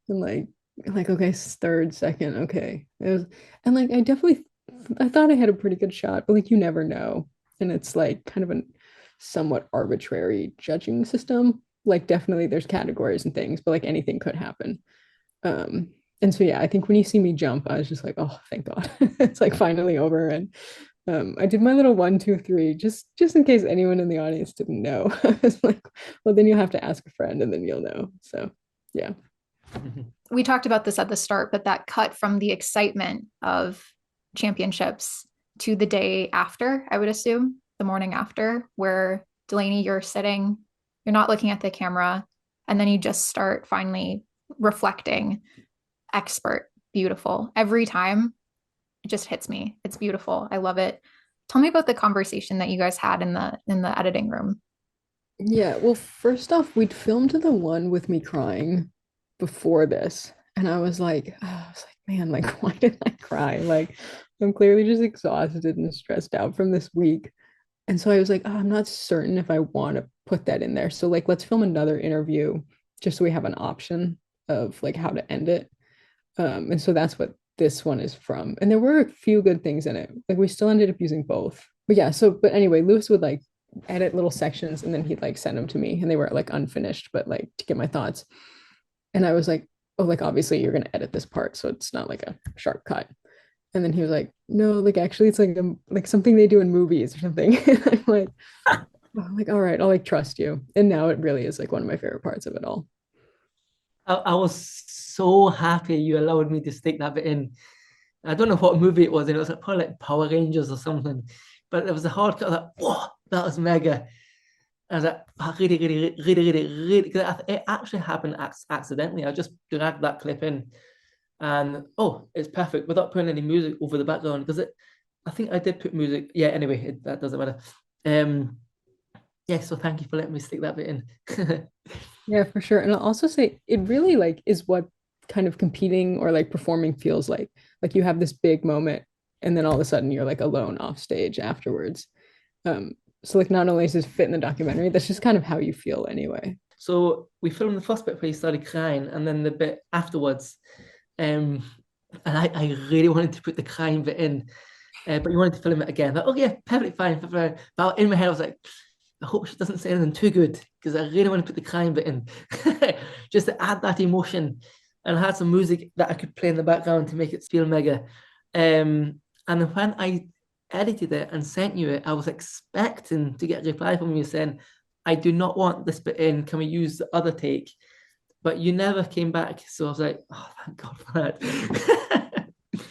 and like, okay, third, second, okay. It was, and like, I thought I had a pretty good shot, but like, you never know. And it's like kind of a somewhat arbitrary judging system. Like, definitely there's categories and things, but like anything could happen. And so, yeah, I think when you see me jump, I was just like, oh, thank God. It's like finally over. And I did my little 1, 2, 3, just in case anyone in the audience didn't know. I was like, well, then you'll have to ask a friend and then you'll know. So, yeah. We talked about this at the start, but that cut from the excitement of championships to the day after, I would assume, the morning after, where Delaney, you're sitting, you're not looking at the camera, and then you just start finally reflecting. Expert, beautiful. Every time it just hits me. It's beautiful. I love it. Tell me about the conversation that you guys had in the editing room. Yeah, well, first off, we'd filmed the one with me crying before this, and I was like, man, like, why did I cry? Like, I'm clearly just exhausted and stressed out from this week. And so I was like, oh, I'm not certain if I want to put that in there. So like, let's film another interview just so we have an option of like how to end it. And so that's what this one is from. And there were a few good things in it. Like we still ended up using both. But yeah, but anyway, Lewis would like edit little sections and then he'd like send them to me and they were like unfinished, but like to get my thoughts. And I was like, oh, like obviously you're gonna edit this part, so it's not like a sharp cut. And then he was like, no, like actually it's like something they do in movies or something. I'm like, all right, I'll like trust you. And now it really is like one of my favorite parts of it all. I was so happy you allowed me to stick that bit in. I don't know what movie it was, and it was like probably like Power Rangers or something. But it was a hard cut. I was like, whoa, that was mega. I was like, oh, really, really, really, really, really. Because it actually happened accidentally. I just dragged that clip in, and oh, it's perfect without putting any music over the background. Because I think I did put music. Yeah. Anyway, that doesn't matter. Yeah. So thank you for letting me stick that bit in. Yeah, for sure. And I'll also say it really like is what kind of competing or like performing feels like. Like you have this big moment and then all of a sudden you're like alone off stage afterwards. So like not only does this fit in the documentary, that's just kind of how you feel anyway. So we filmed the first bit where he started crying, and then the bit afterwards. And I really wanted to put the crying bit in, but you wanted to film it again. Like, oh yeah, perfectly fine, perfectly fine. But in my head, I was like, I hope she doesn't say anything too good because I really want to put the crying bit in, just to add that emotion. And I had some music that I could play in the background to make it feel mega. And then when I edited it and sent you it, I was expecting to get a reply from you saying, I do not want this bit in. Can we use the other take? But you never came back. So I was like, oh, thank God for that.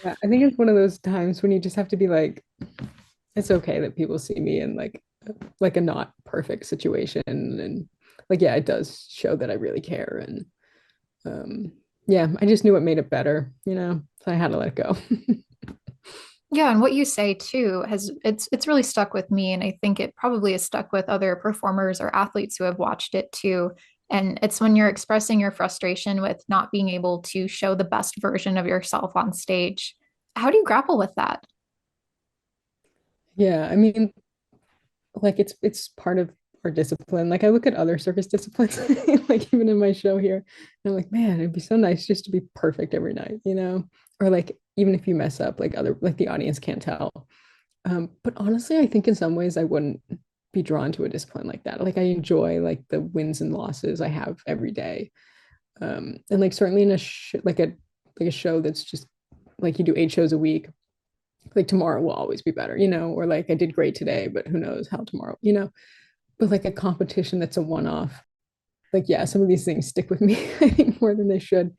Yeah, I think it's one of those times when you just have to be like, it's okay that people see me in like a not perfect situation. And like, yeah, it does show that I really care. And yeah, I just knew what made it better, so I had to let it go. Yeah, and what you say too it's really stuck with me, and I think it probably is stuck with other performers or athletes who have watched it too. And it's when you're expressing your frustration with not being able to show the best version of yourself on stage. How do you grapple with that? Yeah, I mean, like it's part of our discipline. Like I look at other circus disciplines, like even in my show here, and I'm like, man, it'd be so nice just to be perfect every night. Or like even if you mess up, like the audience can't tell. But honestly, I think in some ways I wouldn't be drawn to a discipline like that. Like I enjoy like the wins and losses I have every day. And like certainly in a show that's just like you do 8 shows a week, like tomorrow will always be better, or like I did great today, but who knows how tomorrow. But like a competition that's a one-off, like yeah, some of these things stick with me, I think more than they should.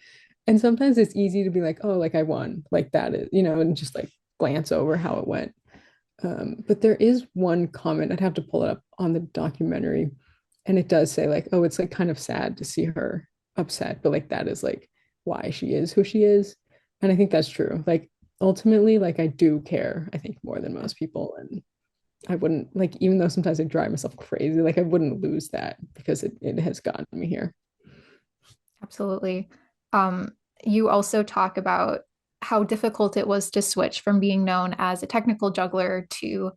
And sometimes it's easy to be like, oh, like I won, like that is, and just like glance over how it went. But there is one comment, I'd have to pull it up on the documentary, and it does say like, oh, it's like kind of sad to see her upset, but like that is like why she is who she is. And I think that's true. Like ultimately, like I do care, I think more than most people. And I wouldn't like, even though sometimes I drive myself crazy, like I wouldn't lose that because it has gotten me here. Absolutely. Um, you also talk about how difficult it was to switch from being known as a technical juggler to,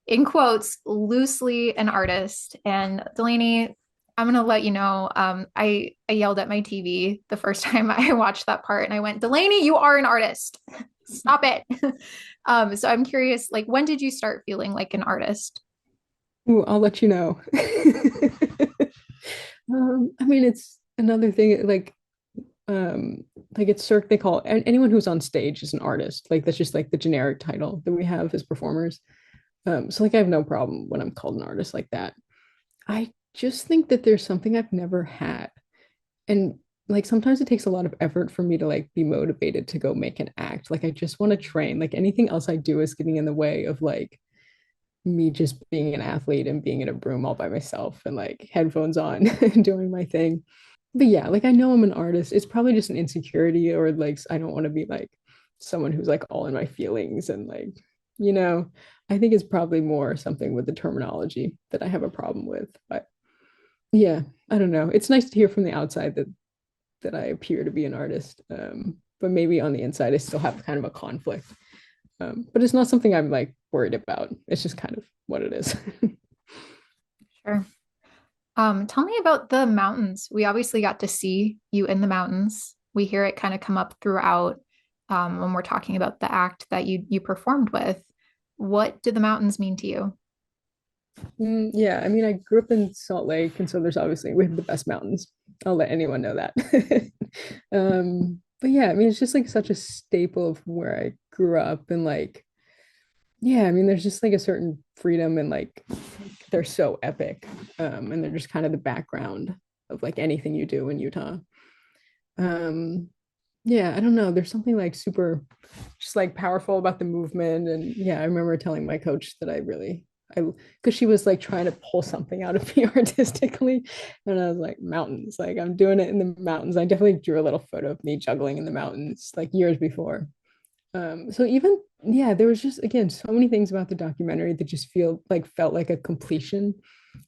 in quotes, loosely an artist. And Delaney, I'm gonna let you know, I yelled at my TV the first time I watched that part, and I went, Delaney, you are an artist. Stop it. So I'm curious, like, when did you start feeling like an artist? Ooh, I'll let you know. I mean, it's another thing like it's circ they call anyone who's on stage is an artist. Like that's just like the generic title that we have as performers. So like I have no problem when I'm called an artist like that. I just think that there's something I've never had. And like sometimes it takes a lot of effort for me to like be motivated to go make an act. Like I just want to train. Like anything else I do is getting in the way of like me just being an athlete and being in a room all by myself and like headphones on and doing my thing. But yeah, like I know I'm an artist. It's probably just an insecurity or like I don't want to be like someone who's like all in my feelings and like, you know, I think it's probably more something with the terminology that I have a problem with. But yeah, I don't know. It's nice to hear from the outside that I appear to be an artist. But maybe on the inside I still have kind of a conflict. But it's not something I'm like worried about. It's just kind of what it is. Sure. Tell me about the mountains. We obviously got to see you in the mountains. We hear it kind of come up throughout when we're talking about the act that you performed with. What did the mountains mean to you? Yeah, I mean, I grew up in Salt Lake, and so there's obviously we have the best mountains. I'll let anyone know that. But yeah, I mean, it's just like such a staple of where I grew up, and like, yeah, I mean, there's just like a certain freedom, and like, they're so epic, and they're just kind of the background of like anything you do in Utah. Um, yeah, I don't know. There's something like super, just like powerful about the movement, and yeah, I remember telling my coach that I because she was like trying to pull something out of me artistically. And I was like, mountains, like I'm doing it in the mountains. I definitely drew a little photo of me juggling in the mountains like years before. So even yeah, there was just again so many things about the documentary that just felt like a completion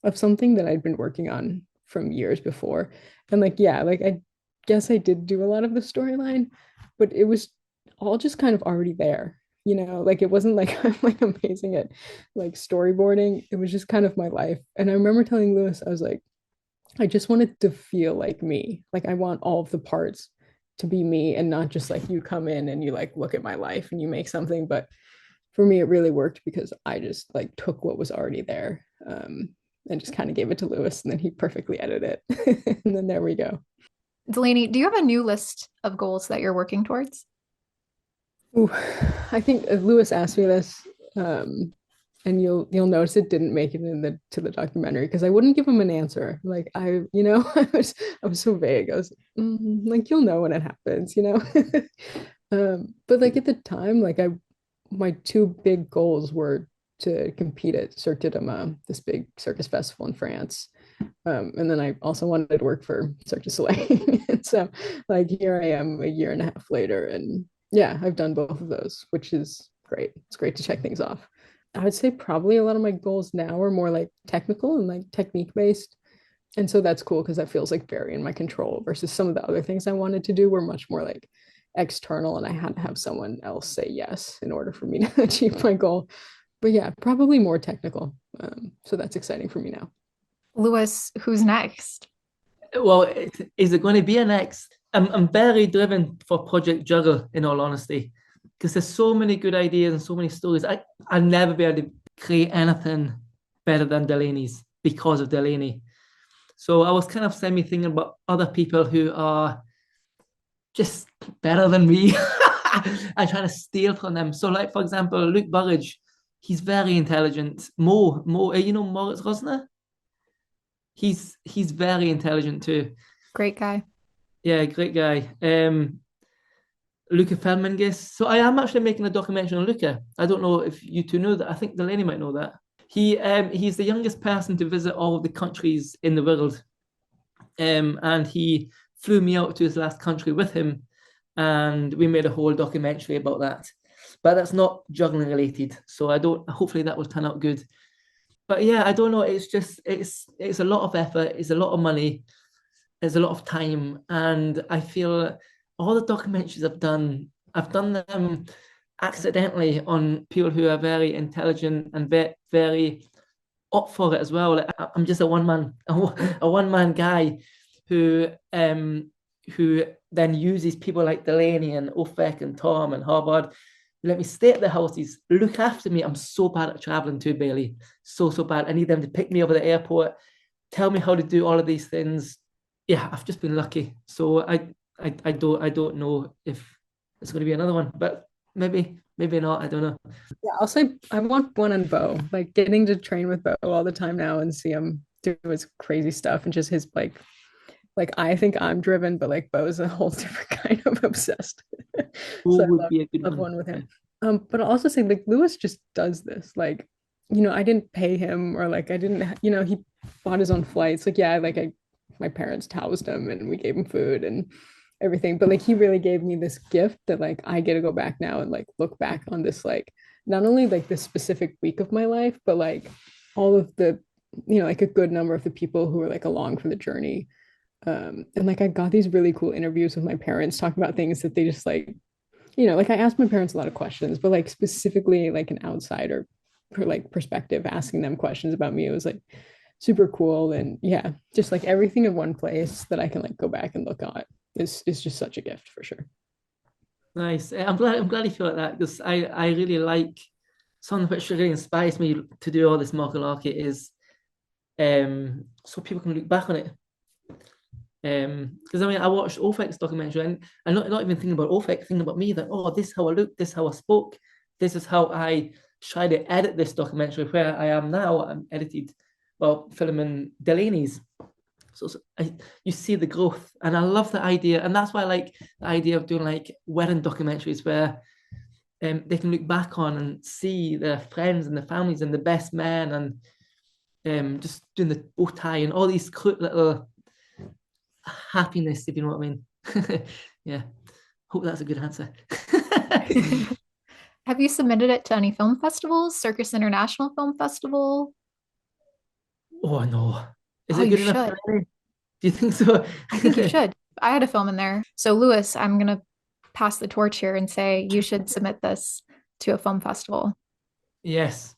of something that I'd been working on from years before. And like, yeah, like I guess I did do a lot of the storyline, but it was all just kind of already there. You know, like it wasn't like I'm like amazing at like storyboarding. It was just kind of my life. And I remember telling Lewis, I was like, I just wanted to feel like me. Like I want all of the parts to be me and not just like you come in and you like look at my life and you make something. But for me, it really worked because I just like took what was already there and just kind of gave it to Lewis and then he perfectly edited it. And then there we go. Delaney, do you have a new list of goals that you're working towards? Ooh, I think Lewis asked me this, and you'll notice it didn't make it in the to the documentary because I wouldn't give him an answer. Like I was so vague. I was like you'll know when it happens, you know. But like at the time, like I my two big goals were to compete at Cirque du Doma, this big circus festival in France. And then I also wanted to work for Cirque du Soleil. And so like here I am a year and a half later and yeah, I've done both of those, which is great. It's great to check things off. I would say probably a lot of my goals now are more like technical and like technique based. And so that's cool because that feels like very in my control versus some of the other things I wanted to do were much more like external and I had to have someone else say yes in order for me to achieve my goal. But yeah, probably more technical. So that's exciting for me now. Lewis, who's next? Well, is it going to be a next? I'm very driven for Project Juggle, in all honesty, because there's so many good ideas and so many stories. I'll never be able to create anything better than Delaney's because of Delaney. So I was kind of semi-thinking about other people who are just better than me. I'm trying to steal from them. So, like, for example, Luke Burridge, he's very intelligent. You know Moritz Rosner? He's very intelligent too. Great guy. Yeah, great guy. Luca Felmingis. So I am actually making a documentary on Luca. I don't know if you two know that. I think Delaney might know that. He's the youngest person to visit all of the countries in the world. And he flew me out to his last country with him, and we made a whole documentary about that. but that's not juggling related. So hopefully that will turn out good. But yeah, I don't know. It's just it's a lot of effort. It's a lot of money. It's a lot of time, and I feel all the documentaries I've done them accidentally on people who are very intelligent and very up for it as well. Like, I'm just a one man guy who then uses people like Delaney and Ofek and Tom and Harvard. Let me stay at their houses, look after me. I'm so bad at traveling too, Bailey. So bad. I need them to pick me up at the airport, tell me how to do all of these things. Yeah, I've just been lucky. So I don't know if it's going to be another one, but maybe not. I don't know. Yeah, I'll say I want one on Bo, like getting to train with Bo all the time now and see him do his crazy stuff and just his like I think I'm driven, but like Bo's a whole different kind of obsessed. So I Would be a good love one with him. But I'll also say like Lewis just does this. Like, I didn't pay him or like I didn't, he bought his own flights. Like, yeah, like my parents housed him and we gave him food and everything. But like he really gave me this gift that like I get to go back now and like look back on this, like not only like this specific week of my life, but like all of the, like a good number of the people who were like along for the journey. And like I got these really cool interviews with my parents talking about things that they just like, like I asked my parents a lot of questions, but like specifically like an outsider like perspective, asking them questions about me, it was like super cool. And yeah, just like everything in one place that I can like go back and look at is just such a gift for sure. Nice. I'm glad you feel like that, because I really like something which really inspires me to do all this malarkey is so people can look back on it. Because I mean I watched Ofek's documentary and I'm not even thinking about Ofek, thinking about me, that this is how I look, this is how I spoke, this is how I tried to edit this documentary where I am now. I'm filming Delaney's. So you see the growth, and I love the idea, and that's why I like the idea of doing like wedding documentaries where they can look back on and see their friends and the families and the best men, and just doing the bow tie and all these cute little happiness, if you know what I mean. Yeah, hope that's a good answer. Have you submitted it to any film festivals? Circus International Film Festival? Oh no. Is Oh, it good you enough? should. Do you think so? I think you should. I had a film in there. So, Lewis, I'm going to pass the torch here and say you should submit this to a film festival. Yes.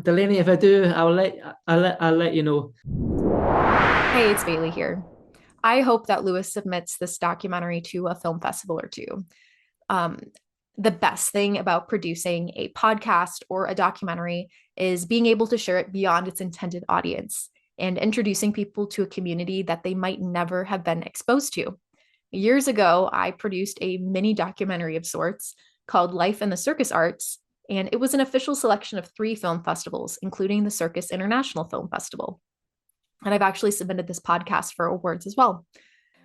Delaney, if I do, I'll let you know. Hey, it's Bailey here. I hope that Lewis submits this documentary to a film festival or two. The best thing about producing a podcast or a documentary is being able to share it beyond its intended audience and introducing people to a community that they might never have been exposed to. Years ago, I produced a mini documentary of sorts called Life in the Circus Arts, and it was an official selection of 3 film festivals, including the Circus International Film Festival. And I've actually submitted this podcast for awards as well.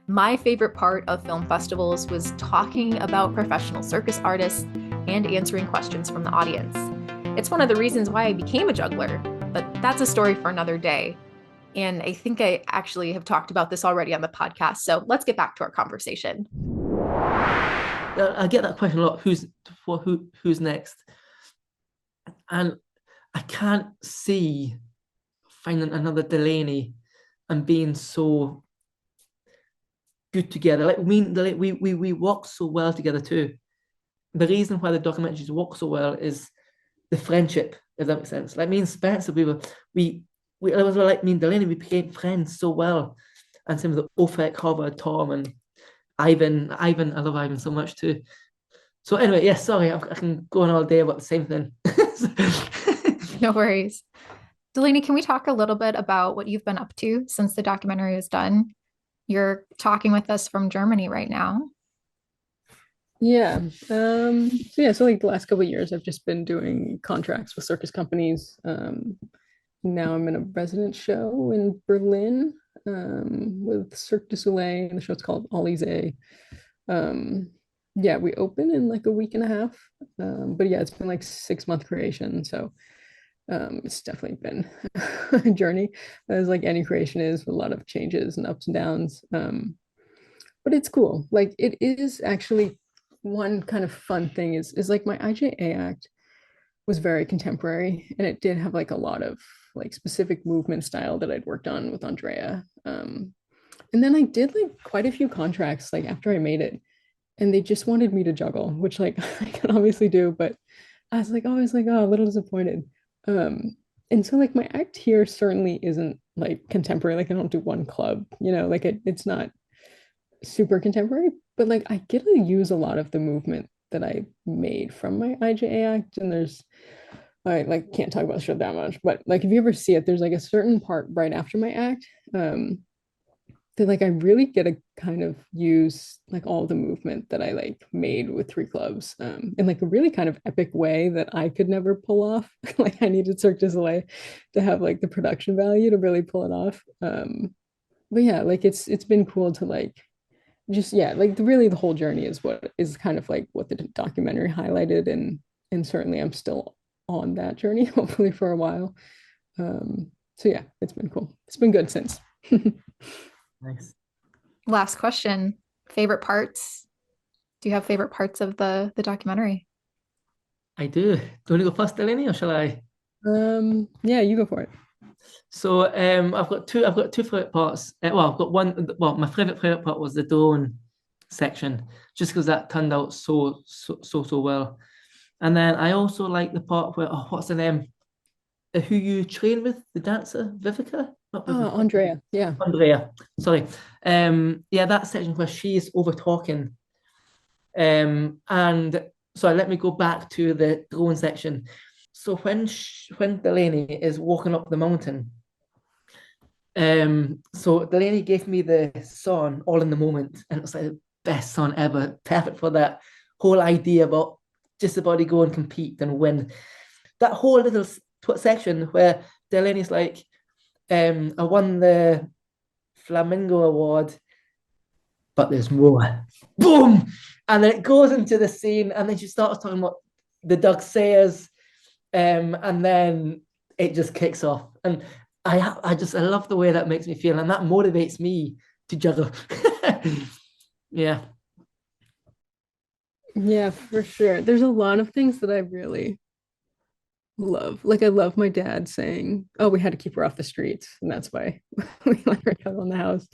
My favorite part of film festivals was talking about professional circus artists and answering questions from the audience. It's one of the reasons why I became a juggler, but that's a story for another day. And I think I actually have talked about this already on the podcast, so let's get back to our conversation. I get that question a lot. Who's next? And I can't see finding another Delaney and being so good together. Like we work so well together too. The reason why the documentaries work so well is the friendship, if that makes sense. Like me and Spencer, it was like me and Delaney, we became friends so well. And same with Ofek, Harvard, Tom, and Ivan. I love Ivan so much too. So anyway, yes, sorry, I can go on all day about the same thing. No worries. Delaney, can we talk a little bit about what you've been up to since the documentary was done? You're talking with us from Germany right now. Yeah. So like the last couple of years, I've just been doing contracts with circus companies. Now I'm in a resident show in Berlin with Cirque du Soleil, and the show's called Olysee. Yeah, we open in like a week and a half. But yeah, it's been like 6-month creation. So it's definitely been a journey, as like any creation is, with a lot of changes and ups and downs. But it's cool. Like it is actually one kind of fun thing is like my IJA act was very contemporary, and it did have like a lot of like specific movement style that I'd worked on with Andrea. And then I did like quite a few contracts like after I made it, and they just wanted me to juggle, which like I can obviously do, but I was like always like, oh, a little disappointed. And so like my act here certainly isn't like contemporary. Like I don't do one club, like it's not super contemporary, but like I get to use a lot of the movement that I made from my IJA act. And I like can't talk about the show that much, but like if you ever see it, there's like a certain part right after my act. That like I really get to kind of use like all the movement that I like made with three clubs in like a really kind of epic way that I could never pull off. Like I needed Cirque du Soleil to have like the production value to really pull it off. But yeah, like it's been cool to like just yeah, like really the whole journey is what is kind of like what the documentary highlighted, and certainly I'm still on that journey, hopefully for a while. So yeah, it's been cool. It's been good since. Nice. Last question. Favorite parts? Do you have favorite parts of the documentary? I do. Do you want to go first, Delaney, or shall I? Yeah, you go for it. So I've got two favorite parts. Well, I've got one. Well, my favorite part was the drone section, just because that turned out so well. And then I also like the part where what's the name? Who you train with, the dancer, Vivica? Not Vivica. Andrea, yeah. Andrea, sorry. Yeah, that section where she's over talking. And so let me go back to the drone section. So when Delaney is walking up the mountain, so Delaney gave me the song All in the Moment, and it was like the best song ever, perfect for that whole idea about just about to go and compete and win. That whole little section where Delaney's like, I won the Flamingo Award, but there's more. Boom! And then it goes into the scene, and then she starts talking about the Doug Sayers, and then it just kicks off. And I love the way that makes me feel, and that motivates me to juggle. Yeah. Yeah, for sure. There's a lot of things that I really love. Like I love my dad saying, "Oh, we had to keep her off the streets," and that's why we let her juggle in the house.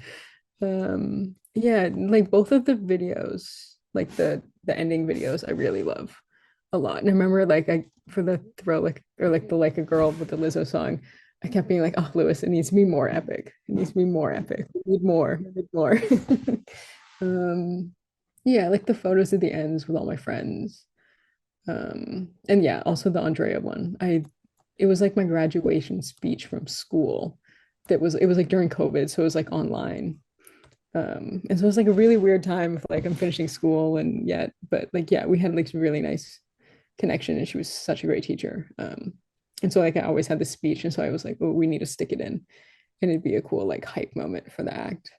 Yeah, like both of the videos, like the ending videos, I really love a lot. And I remember like I for the throw like or like the Like a Girl with the Lizzo song, I kept being like, "Oh, Lewis, it needs to be more epic. It needs to be more epic. We need more. We need more." Yeah, like the photos at the ends with all my friends. And yeah, also the Andrea one. It was like my graduation speech from school. It was like during COVID, so it was like online. And so it was like a really weird time of like I'm finishing school and yet, but like yeah, we had like some really nice connection, and she was such a great teacher. And so like I always had this speech, and so I was like, oh, we need to stick it in, and it'd be a cool like hype moment for the act.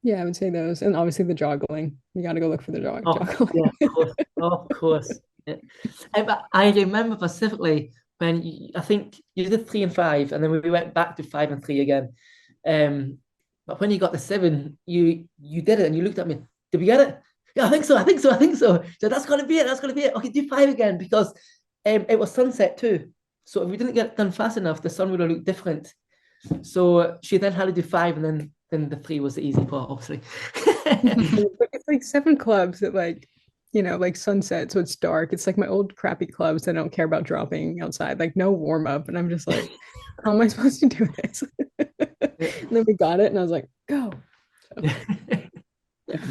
Yeah, I would say those, and obviously the joggling. You got to go look for the joggling. Yeah, of course, of course. Yeah. But I remember specifically when I think you did 3 and 5, and then we went back to 5 and 3 again. But when you got the 7, you did it, and you looked at me. Did we get it? Yeah, I think so. I think so. I think so. So that's gonna be it. That's gonna be it. Okay, do 5 again, because it was sunset too. So if we didn't get it done fast enough, the sun would have looked different. So she then had to do 5, and then the 3 was the easy part, obviously. It's like 7 clubs at like, like sunset, so it's dark. It's like my old crappy clubs that don't care about dropping outside, like no warm up. And I'm just like, how am I supposed to do this? And then we got it, and I was like, go. So, yeah.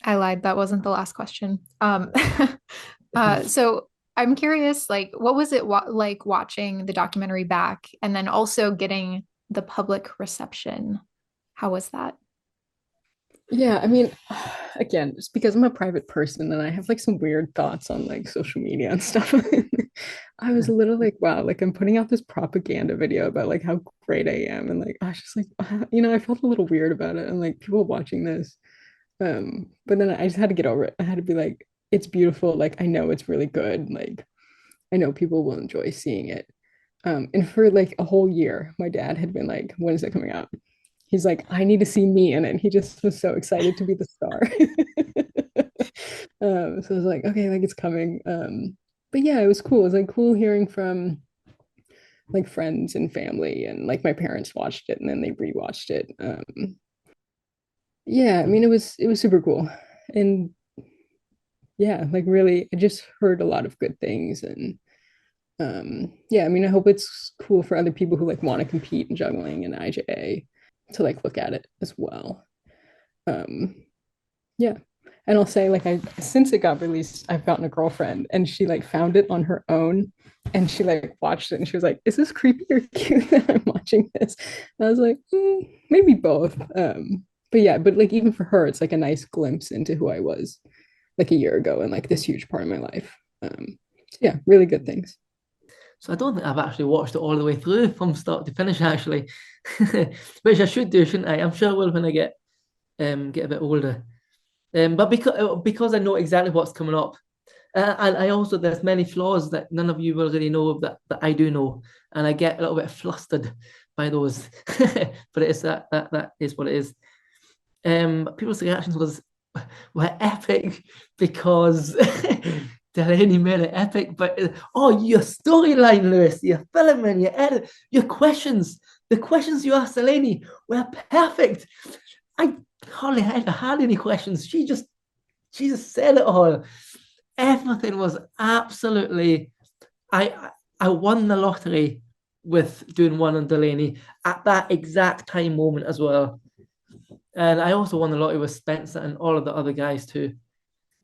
I lied. That wasn't the last question. So I'm curious, like, what was it like watching the documentary back and then also getting the public reception? How was that? Yeah, I mean, again, just because I'm a private person and I have like some weird thoughts on like social media and stuff, I was a little like, wow, like I'm putting out this propaganda video about like how great I am. And like, I was just like, I felt a little weird about it. And like people watching this. But then I just had to get over it. I had to be like, it's beautiful. Like, I know it's really good. Like, I know people will enjoy seeing it. And for like a whole year, my dad had been like, when is it coming out? He's like, I need to see me in it. He just was so excited to be the star. So I was like, okay, like it's coming. But yeah, it was cool. It was like cool hearing from like friends and family, and like my parents watched it and then they rewatched it. Yeah, I mean it was super cool. And yeah, like really I just heard a lot of good things. And yeah, I mean I hope it's cool for other people who like want to compete in juggling and IJA to like look at it as well. Um, yeah. And I'll say, like, I since it got released, I've gotten a girlfriend and she like found it on her own and she like watched it and she was like, is this creepy or cute that I'm watching this? And I was like, maybe both. But yeah, but like even for her, it's like a nice glimpse into who I was like a year ago and like this huge part of my life. So yeah, really good things. So I don't think I've actually watched it all the way through from start to finish, actually, which I should do, shouldn't I? I'm sure I will when I get a bit older. But because I know exactly what's coming up, and I also there's many flaws that none of you will really know that I do know, and I get a little bit flustered by those. But it is that is what it is. People's reactions were epic because Delaney made it epic. But your storyline, Lewis, your filming, your edit, your questions, the questions you asked Delaney were perfect. I hardly ever had any questions. She just said it all. Everything was absolutely. I won the lottery with doing one on Delaney at that exact time moment as well. And I also won the lottery with Spencer and all of the other guys too.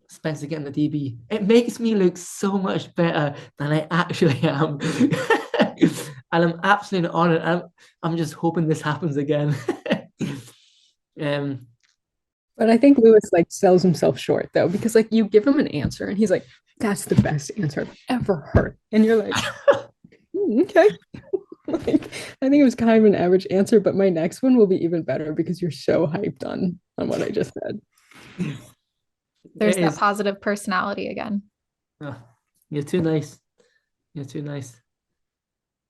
Spencer getting the DB. It makes me look so much better than I actually am. And I'm absolutely honored. I'm just hoping this happens again. But I think Lewis like sells himself short though, because like you give him an answer and he's like, that's the best answer I've ever heard. And you're like, okay. Like I think it was kind of an average answer, but my next one will be even better because you're so hyped on what I just said. There's that positive personality again. Oh, you're too nice. You're too nice.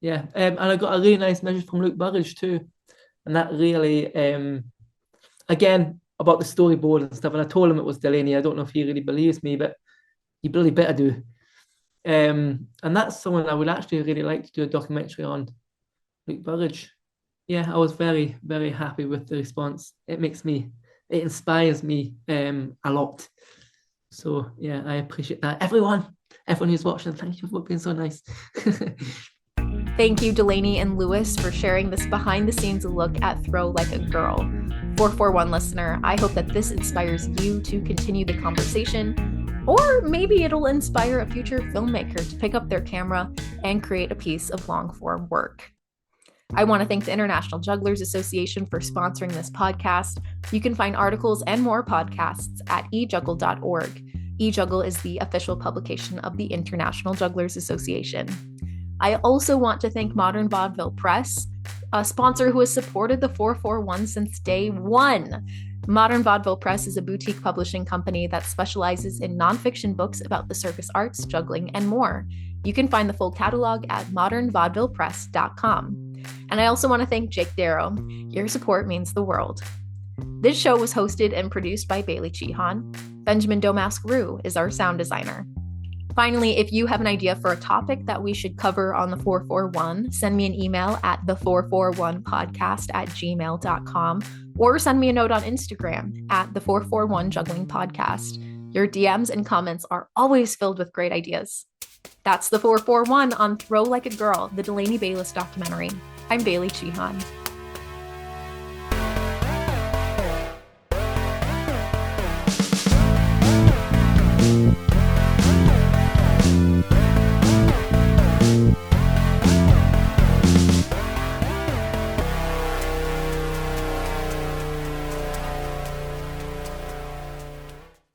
Yeah. And I got a really nice message from Luke Burridge too. And that really again about the storyboard and stuff. And I told him it was Delaney. I don't know if he really believes me, but he really better do. And that's someone I would actually really like to do a documentary on. Luke Burridge. Yeah, I was very, very happy with the response. It inspires me a lot. So yeah, I appreciate that. Everyone who's watching, thank you for being so nice. Thank you, Delaney and Lewis, for sharing this behind-the-scenes look at Throw Like a Girl. 441 listener, I hope that this inspires you to continue the conversation, or maybe it'll inspire a future filmmaker to pick up their camera and create a piece of long-form work. I want to thank the International Jugglers Association for sponsoring this podcast. You can find articles and more podcasts at ejuggle.org. eJuggle is the official publication of the International Jugglers Association. I also want to thank Modern Vaudeville Press, a sponsor who has supported the 441 since day one. Modern Vaudeville Press is a boutique publishing company that specializes in nonfiction books about the circus arts, juggling, and more. You can find the full catalog at modernvaudevillepress.com. And I also want to thank Jake Darrow. Your support means the world. This show was hosted and produced by Bailey Cichon. Benjamin Domask-Rue is our sound designer. Finally, if you have an idea for a topic that we should cover on the 441, send me an email at the441podcast@gmail.com or send me a note on Instagram at the 441 Juggling Podcast. Your DMs and comments are always filled with great ideas. That's the 441 on Throw Like a Girl, the Delaney Bayles documentary. I'm Bailey Cichon.